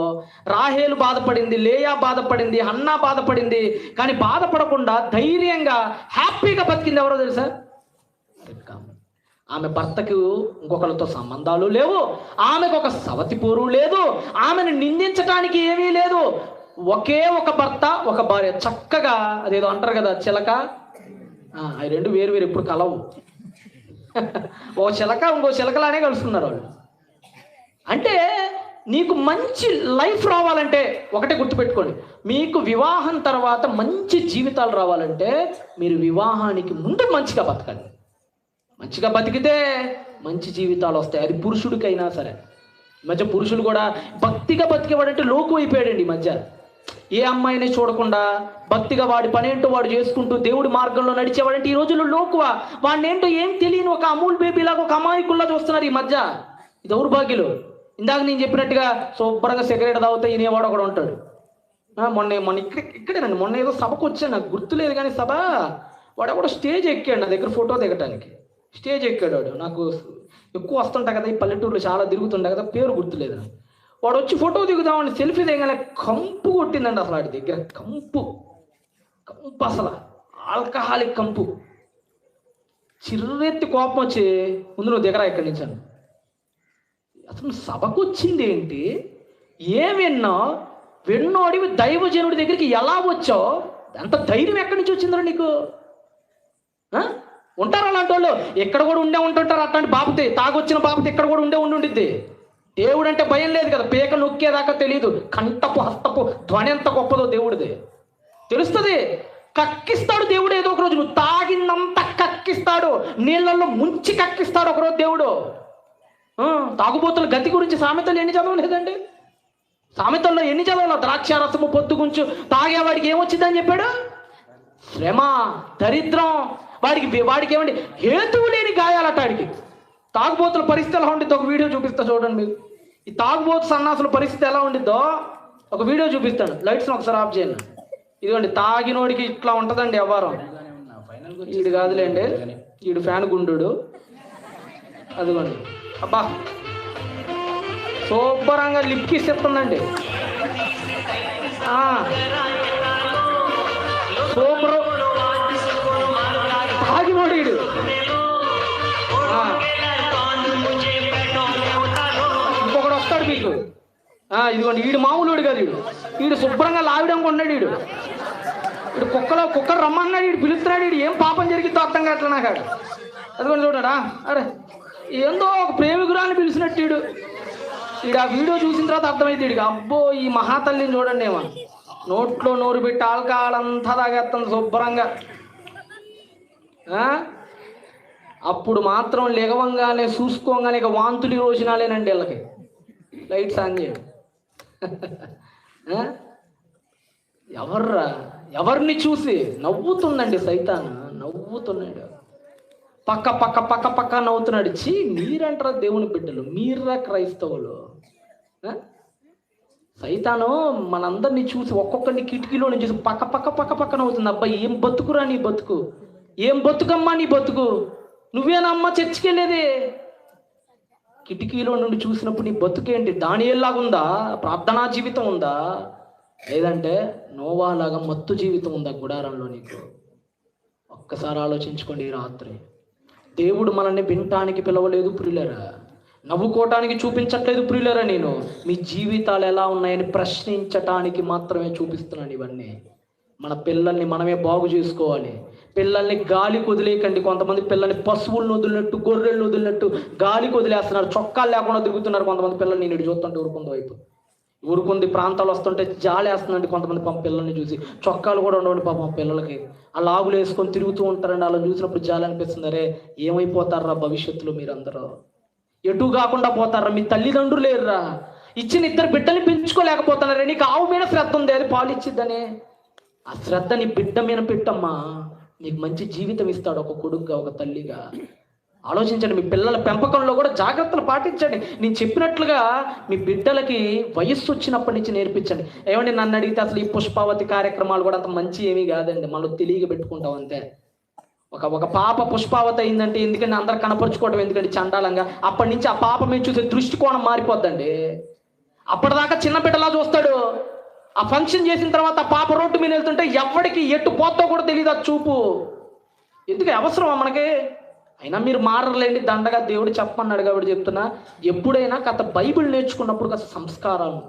రాహేలు బాధపడింది, లేయా బాధపడింది, హన్నా బాధపడింది. కానీ బాధపడకుండా ధైర్యంగా హ్యాపీగా బతికింది ఎవరో తెలుసా? రెబ్కామ్మ. ఆమె భర్తకు ఇంకొకరితో సంబంధాలు లేవు, ఆమెకు ఒక సవతి పోరు లేదు, ఆమెను నిందించడానికి ఏమీ లేదు. ఒకే ఒక భర్త, ఒక భార్య. చక్కగా అదేదో అంటారు కదా చిలక, అవి రెండు వేరు వేరు ఎప్పుడు కలవు. ఓ చిలక ఇంకో చిలకలానే కలుస్తున్నారు వాళ్ళు. అంటే నీకు మంచి లైఫ్ రావాలంటే ఒకటే గుర్తుపెట్టుకోండి, మీకు వివాహం తర్వాత మంచి జీవితాలు రావాలంటే మీరు వివాహానికి ముందు మంచిగా బతకండి. మంచిగా బతికితే మంచి జీవితాలు వస్తాయి. అది పురుషుడికైనా సరే. ఈ మధ్య పురుషులు కూడా భక్తిగా బతికేవాడంటే లోకు అయిపోయాడండి. ఈ మధ్య ఏ అమ్మాయిని చూడకుండా భక్తిగా వాడి పనేంటో వాడు చేసుకుంటూ దేవుడి మార్గంలో నడిచేవాడంటే ఈ రోజుల్లో లోకువా. వాడిని ఏంటో ఏం తెలియని ఒక అమూల్ బేబీలాగా ఒక అమాయకుల్లా చూస్తున్నారు ఈ మధ్య. ఈ దౌర్భాగ్యులు. ఇందాక నేను చెప్పినట్టుగా శుభ్రంగా సిగరెట్ తాగుతా వినేవాడు ఒకడు ఉంటాడు. మొన్న ఇక్కడేనండి, మొన్న ఏదో సభకు వచ్చాను, నాకు గుర్తులేదు కానీ సభ, వాడు కూడా స్టేజ్ ఎక్కాడు నా దగ్గర ఫోటో దిగటానికి. స్టేజ్ ఎక్కాడు వాడు. నాకు ఎక్కువ వస్తుంటా కదా ఈ పల్లెటూరులో, చాలా తిరుగుతుంటా కదా, పేరు గుర్తులేదు. వాడు వచ్చి ఫోటో దిగుదామని సెల్ఫీ దిగగానే కంపు కొట్టిందండి అసలు వాడి దగ్గర. కంపు అసలు ఆల్కహాలిక్ కంపు. చిర్రెత్తి కోపం వచ్చి, ముందు నువ్వు దిగరా ఇక్కడి నుంచి అని. అసలు సభకు వచ్చింది ఏంటి, ఏం విన్నావు, విన్నోడివి దైవజనుడి దగ్గరికి ఎలా వచ్చావు, అంత ధైర్యం ఎక్కడి నుంచి వచ్చిందిరా నీకు? ఉంటారు అలాంటి వాళ్ళు, ఎక్కడ కూడా ఉంటుంటారు. అట్లాంటి బాబుతే తాగొచ్చిన బాబుతే ఇక్కడ కూడా ఉండిద్ది. దేవుడు అంటే భయం లేదు కదా, పేక నొక్కేదాకా తెలియదు. కంటపు హస్తపు ధ్వని ఎంత గొప్పదో దేవుడిది తెలుస్తుంది. కక్కిస్తాడు దేవుడు ఏదో ఒక రోజు. నువ్వు తాగినంత కక్కిస్తాడు, నీళ్ళల్లో ముంచి కక్కిస్తాడు ఒకరోజు దేవుడు. తాగుబోతుల గతి గురించి సామెతలు ఎన్ని చదవలేదండి? సామెతల్లో ఎన్ని చదవాలో? ద్రాక్షారసము పొద్దుగుంచు తాగేవాడికి ఏమొచ్చిందని చెప్పాడు? శ్రమ, దరిద్రం. వాడికి ఏమండి హేతువు లేని గాయాలట వాడికి. తాగుబోతుల పరిస్థితి ఎలా ఉండిద్దో ఒక వీడియో చూపిస్తా చూడండి మీకు. ఈ తాగుబోతు సన్నాసుల పరిస్థితి ఎలా ఉండిద్దో ఒక వీడియో చూపిస్తాను. లైట్స్ని ఒకసారి ఆఫ్ చేయండి. ఇదిగోండి, తాగినోడికి ఇట్లా ఉంటుందండి వ్యవహారం. ఈడు కాదులేండి, ఈడు ఫ్యాన్ గుండు. అదిగోండి, అబ్బా శుభ్రంగా లిప్ కిస్ ఇస్తుందండి. సూపర్ తాగినోడు ఈడు. ఇంకొకడు వస్తాడు మీకు. ఇదిగోండి, ఈడు మామూలుడు కాదు. ఈడు శుభ్రంగా లావిడనుకున్నాడు. ఈడు కుక్కలు రమ్మన్నాడు, ఈడు పిలుస్తున్నాడు. ఈడు ఏం పాపం జరిగిద్దో అర్థం కావట్లే నాకు. అదిగోండి చూడడా, అరే ఏందో ఒక ప్రేమికురాన్ని పిలిచినట్టు ఈడు ఆ వీడియో చూసిన తర్వాత అర్థమైంది ఈడికి, అబ్బో ఈ మహాతల్లిని చూడండి ఏమో నోట్లో నోరు పెట్టి ఆల్కహాల్ అంతా తాగేస్తుంది శుభ్రంగా. అప్పుడు మాత్రం లెగవంగానే చూసుకోగానే ఇక వాంతులు రోజునాలేనండి వీళ్ళకి. లైట్స్ ఆన్ చేయండి. ఎవరిని చూసి నవ్వుతుందండి సైతాను, నవ్వుతున్నాడు. పక్క పక్క పక్క పక్క నవ్వుతున్నాడు. మీరంటారా దేవుని బిడ్డలు, మీర్రా క్రైస్తవులు. సైతాను మనందరినీ చూసి ఒక్కొక్కరిని కిటికీలో నుంచి చూసి పక్క పక్క పక్క పక్క నవ్వుతుంది. అబ్బాయి ఏం బతుకురా నీ బతుకు, ఏం బతుకమ్మా నీ బతుకు, నువ్వేనమ్మా చర్చికి వెళ్ళేది. కిటికీలో నుండి చూసినప్పుడు నీ బతుకేంటి? దానియేల్లాగా ఉందా? ప్రార్థనా జీవితం ఉందా? లేదంటే నోవాలాగా మత్తు జీవితం ఉందా గుడారంలో నీకు? ఒక్కసారి ఆలోచించుకోండి. ఈ రాత్రి దేవుడు మనల్ని వినటానికి పిలవలేదు ప్రియులరా, నవ్వుకోవటానికి చూపించట్లేదు ప్రియులరా. నేను మీ జీవితాలు ఎలా ఉన్నాయని ప్రశ్నించటానికి మాత్రమే చూపిస్తున్నాను ఇవన్నీ. మన పిల్లల్ని మనమే బాగు చేసుకోవాలి. పిల్లల్ని గాలికి వదిలేయకండి. కొంతమంది పిల్లల్ని పశువులను వదిలినట్టు, గొర్రెలను వదిలినట్టు గాలికి వదిలేస్తున్నారు. చొక్కాలు లేకుండా తిరుగుతున్నారు కొంతమంది పిల్లల్ని. నేను చూస్తుంటే ఊరుకుంది వైపు ఊరుకుంది ప్రాంతాలు వస్తుంటే జాలేస్తుందండి కొంతమంది పాపం పిల్లల్ని చూసి. చొక్కాలు కూడా ఉండవండి పాపం పిల్లలకి. ఆ లాగులు వేసుకొని తిరుగుతూ ఉంటారండి. అలా చూసినప్పుడు జాలి అనిపిస్తుంది. అరే ఏమైపోతారా భవిష్యత్తులో మీరందరూ, ఎటు కాకుండా పోతారా? మీ తల్లిదండ్రులు లేరురా, ఇచ్చిన 2 బిడ్డల్ని పెంచుకోలేకపోతున్నారే. నీకు ఆవు మీద శ్రద్ధ ఉంది, అది పాలు ఇచ్చిద్దని. ఆ శ్రద్ధ నీ బిడ్డ మీద పెట్టమ్మా, నీకు మంచి జీవితం ఇస్తాడు. ఒక కొడుకుగా, ఒక తల్లిగా ఆలోచించండి. మీ పిల్లల పెంపకంలో కూడా జాగ్రత్తలు పాటించండి. నేను చెప్పినట్లుగా మీ బిడ్డలకి వయస్సు వచ్చినప్పటి నుంచి నేర్పించండి. ఏమండి నన్ను అడిగితే అసలు ఈ పుష్పావతి కార్యక్రమాలు కూడా అంత మంచి ఏమీ కాదండి, మనం తెలియక పెట్టుకుంటాం అంతే. ఒక పాప పుష్పావతి అయిందంటే ఎందుకంటే అందరు కనపరుచుకోవడం ఎందుకంటే చండాలంగా, అప్పటి నుంచి ఆ పాప మీద చూసే దృష్టికోణం మారిపోద్దండి. అప్పటిదాకా చిన్న బిడ్డలా చూస్తాడు. ఆ ఫంక్షన్ చేసిన తర్వాత ఆ పాప రోడ్డు మీద వెళ్తుంటే ఎవరికి ఎట్టు పోతో కూడా తెలియదు ఆ చూపు. ఎందుకు అవసరమా మనకి? అయినా మీరు మారలేండి, దండగా దేవుడు చెప్పమన్నాడు కాబట్టి చెప్తున్నా. ఎప్పుడైనా కథ బైబిల్ నేర్చుకున్నప్పుడు కాస్త సంస్కారాలు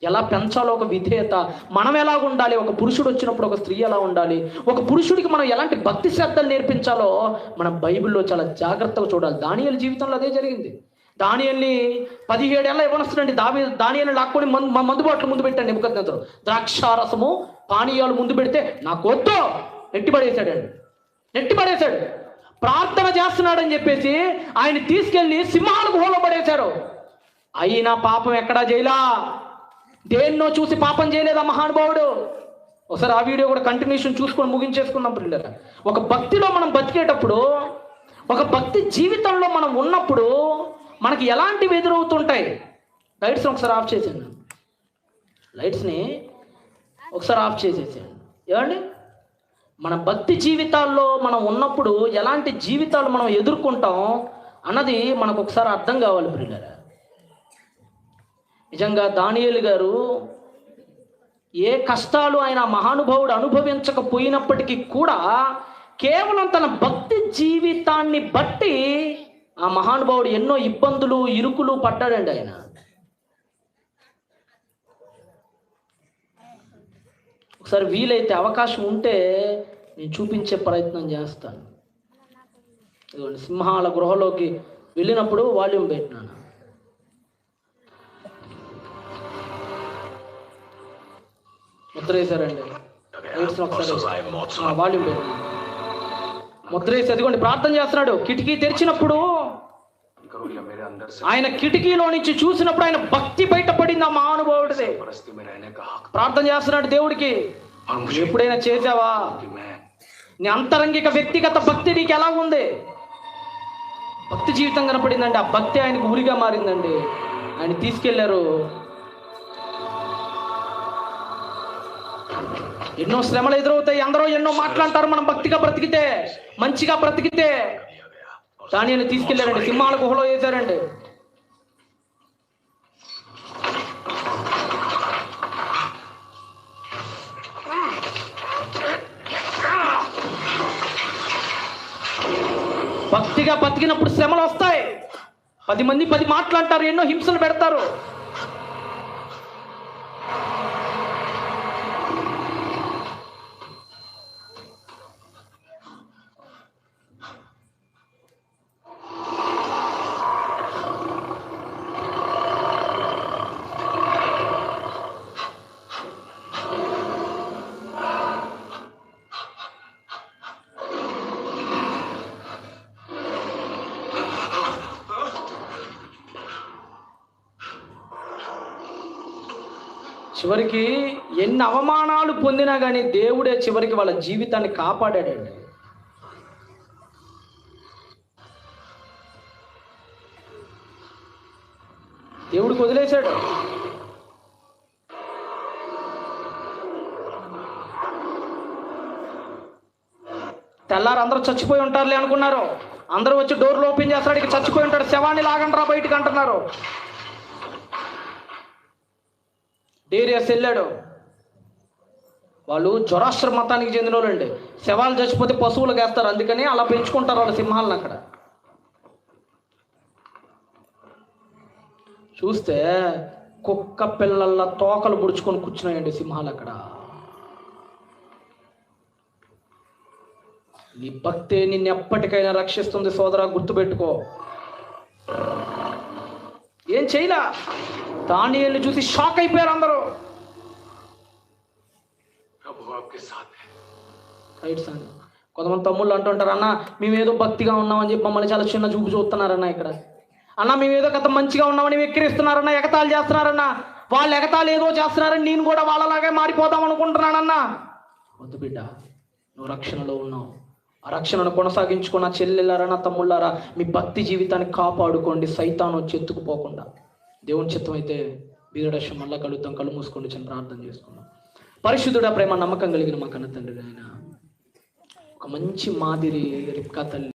ఎలా పెంచాలో, ఒక విధేయత, మనం ఎలా ఉండాలి, ఒక పురుషుడు వచ్చినప్పుడు ఒక స్త్రీ ఎలా ఉండాలి, ఒక పురుషుడికి మనం ఎలాంటి భక్తి శ్రద్ధలు నేర్పించాలో మనం బైబిల్లో చాలా జాగ్రత్తగా చూడాలి. దానియేలు జీవితంలో అదే జరిగింది. దానియేలుని 17 ఏళ్ళ ఇవ్వనొస్తుందండి. దానియేలుని లాక్కొని మందు బాటలు ముందు పెట్టండి నెబుకద్నెజరు. ద్రాక్షారసము పానీయాలు ముందు పెడితే నాకు వద్దు నెట్టిపడేశాడండి, నెట్టిపడేశాడు. ప్రార్థన చేస్తున్నాడని చెప్పేసి ఆయన తీసుకెళ్లి సింహాల గుహలో పడేశారు. అయినా పాపం ఎక్కడా చేయలా, దేన్నో చూసి పాపం చేయలేదా మహానుభావుడు. ఒకసారి ఆ వీడియో కూడా కంటిన్యూషన్ చూసుకొని ముగించేసుకున్నాం పిల్లలు. ఒక భక్తిలో మనం బతికేటప్పుడు, ఒక భక్తి జీవితంలో మనం ఉన్నప్పుడు మనకి ఎలాంటివి ఎదురవుతుంటాయి. లైట్స్ని ఒకసారి ఆఫ్ చేసాను, లైట్స్ని ఒకసారి ఆఫ్ చేసేసాను. ఏమండి మన భక్తి జీవితాల్లో మనం ఉన్నప్పుడు ఎలాంటి జీవితాలు మనం ఎదుర్కొంటాం అన్నది మనకు ఒకసారి అర్థం కావాలి ప్రియులారా. నిజంగా దానియేలు గారు ఏ కష్టాలు ఆయన మహానుభావుడు అనుభవించకపోయినప్పటికీ కూడా కేవలం తన భక్తి జీవితాన్ని బట్టి ఆ మహానుభావుడు ఎన్నో ఇబ్బందులు, ఇరుకులు పడ్డాడండి ఆయన. ఒకసారి వీలైతే అవకాశం ఉంటే నేను చూపించే ప్రయత్నం చేస్తాను. ఇదిగోండి సింహాల గృహలోకి వెళ్ళినప్పుడు వాల్యూమ్ పెట్టినాను. ముద్ర వేశారండి, ఒకసారి వాల్యూమ్ పెట్టినాను, ముద్ర వేసి అదిగోండి ప్రార్థన చేస్తున్నాడు. కిటికీ తెరిచినప్పుడు ఆయన కిటికీలో నుంచి చూసినప్పుడు ఆయన భక్తి బయటపడింది ఆ మహానుభావుడిది. ప్రార్థన చేస్తున్నాడు దేవుడికి. ఎప్పుడైనా చేసావా? నీ అంతరంగిక వ్యక్తిగత భక్తి నీకు ఎలా ఉంది? భక్తి జీవితం కనపడిందండి. ఆ భక్తి ఆయనకు ఉరిగా మారిందండి. ఆయన తీసుకెళ్లారు. ఎన్నో శ్రమలు ఎదురవుతాయి, అందరూ ఎన్నో మాట్లాడతారు. మనం భక్తిగా బ్రతికితే, మంచిగా బ్రతికితే దానిని తీసుకెళ్లారండి, సింహాల గుహలో వేశారండి. భక్తిగా బతికినప్పుడు శ్రమలు వస్తాయి. 10 మంది 10 మాట్లాడతారు, ఎన్నో హింసలు పెడతారు. చివరికి ఎన్ని అవమానాలు పొందినా కానీ దేవుడే చివరికి వాళ్ళ జీవితాన్ని కాపాడాడండి. దేవుడికి వదిలేశాడు. తెల్లారు అందరూ చచ్చిపోయి ఉంటారులే అనుకున్నారు. అందరూ వచ్చి డోర్లు ఓపెన్ చేస్తాడు, ఇక చచ్చిపోయి ఉంటాడు, శవాన్ని లాగండి రా బయటికి అంటున్నారు. డేరియస్ వెళ్ళాడు. వాళ్ళు జొరాస్ట్ర మతానికి చెందిన వాళ్ళండి. శవాలు చచ్చిపోతే పశువులకు వేస్తారు, అందుకని అలా పెంచుకుంటారు వాళ్ళ సింహాలను. అక్కడ చూస్తే కుక్క పిల్లల తోకలు ముడుచుకొని కూర్చున్నాయండి సింహాలు అక్కడ. నీ భక్తే నిన్ను ఎప్పటికైనా రక్షిస్తుంది సోదరా, గుర్తుపెట్టుకో. ఏం చేయలా, దానియేలుని చూసి షాక్ అయిపోయారు అందరూ. Right sir. కొంతమంది తమ్ముళ్ళు అంటుంటారు, అన్న మేమేదో భక్తిగా ఉన్నామని చెప్పి మమ్మల్ని చాలా చిన్న చూపు చూస్తున్నారన్న. ఇక్కడ అన్న మేమేదో కథ మంచిగా ఉన్నామని వెక్కిరిస్తున్నారన్న, ఎగతాళి చేస్తున్నారన్న. వాళ్ళు ఎగతాళి ఏదో చేస్తున్నారని నేను కూడా వాళ్ళలాగే మారిపోదాం అనుకుంటున్నానన్నా. వద్దు బిడ్డ, నువ్వు రక్షణలో ఉన్నావు. ఆ రక్షణను కొనసాగించుకున్న చెల్లెళ్ళారా, నా తమ్ముళ్ళారా, మీ భక్తి జీవితాన్ని కాపాడుకోండి, సైతాను వచ్చి ఎత్తుకుపోకుండా. దేవుని చిత్తం అయితే బీరడశం మళ్ళా కలుద్దాం. కళ్ళు మూసుకోండి, చిన్న ప్రార్థన చేసుకుందాం. పరిశుద్ధుడా, ప్రేమ నమ్మకం కలిగిన మా కన్న తండ్రి, ఆయన ఒక మంచి మాదిరి రిబ్కా తల్లి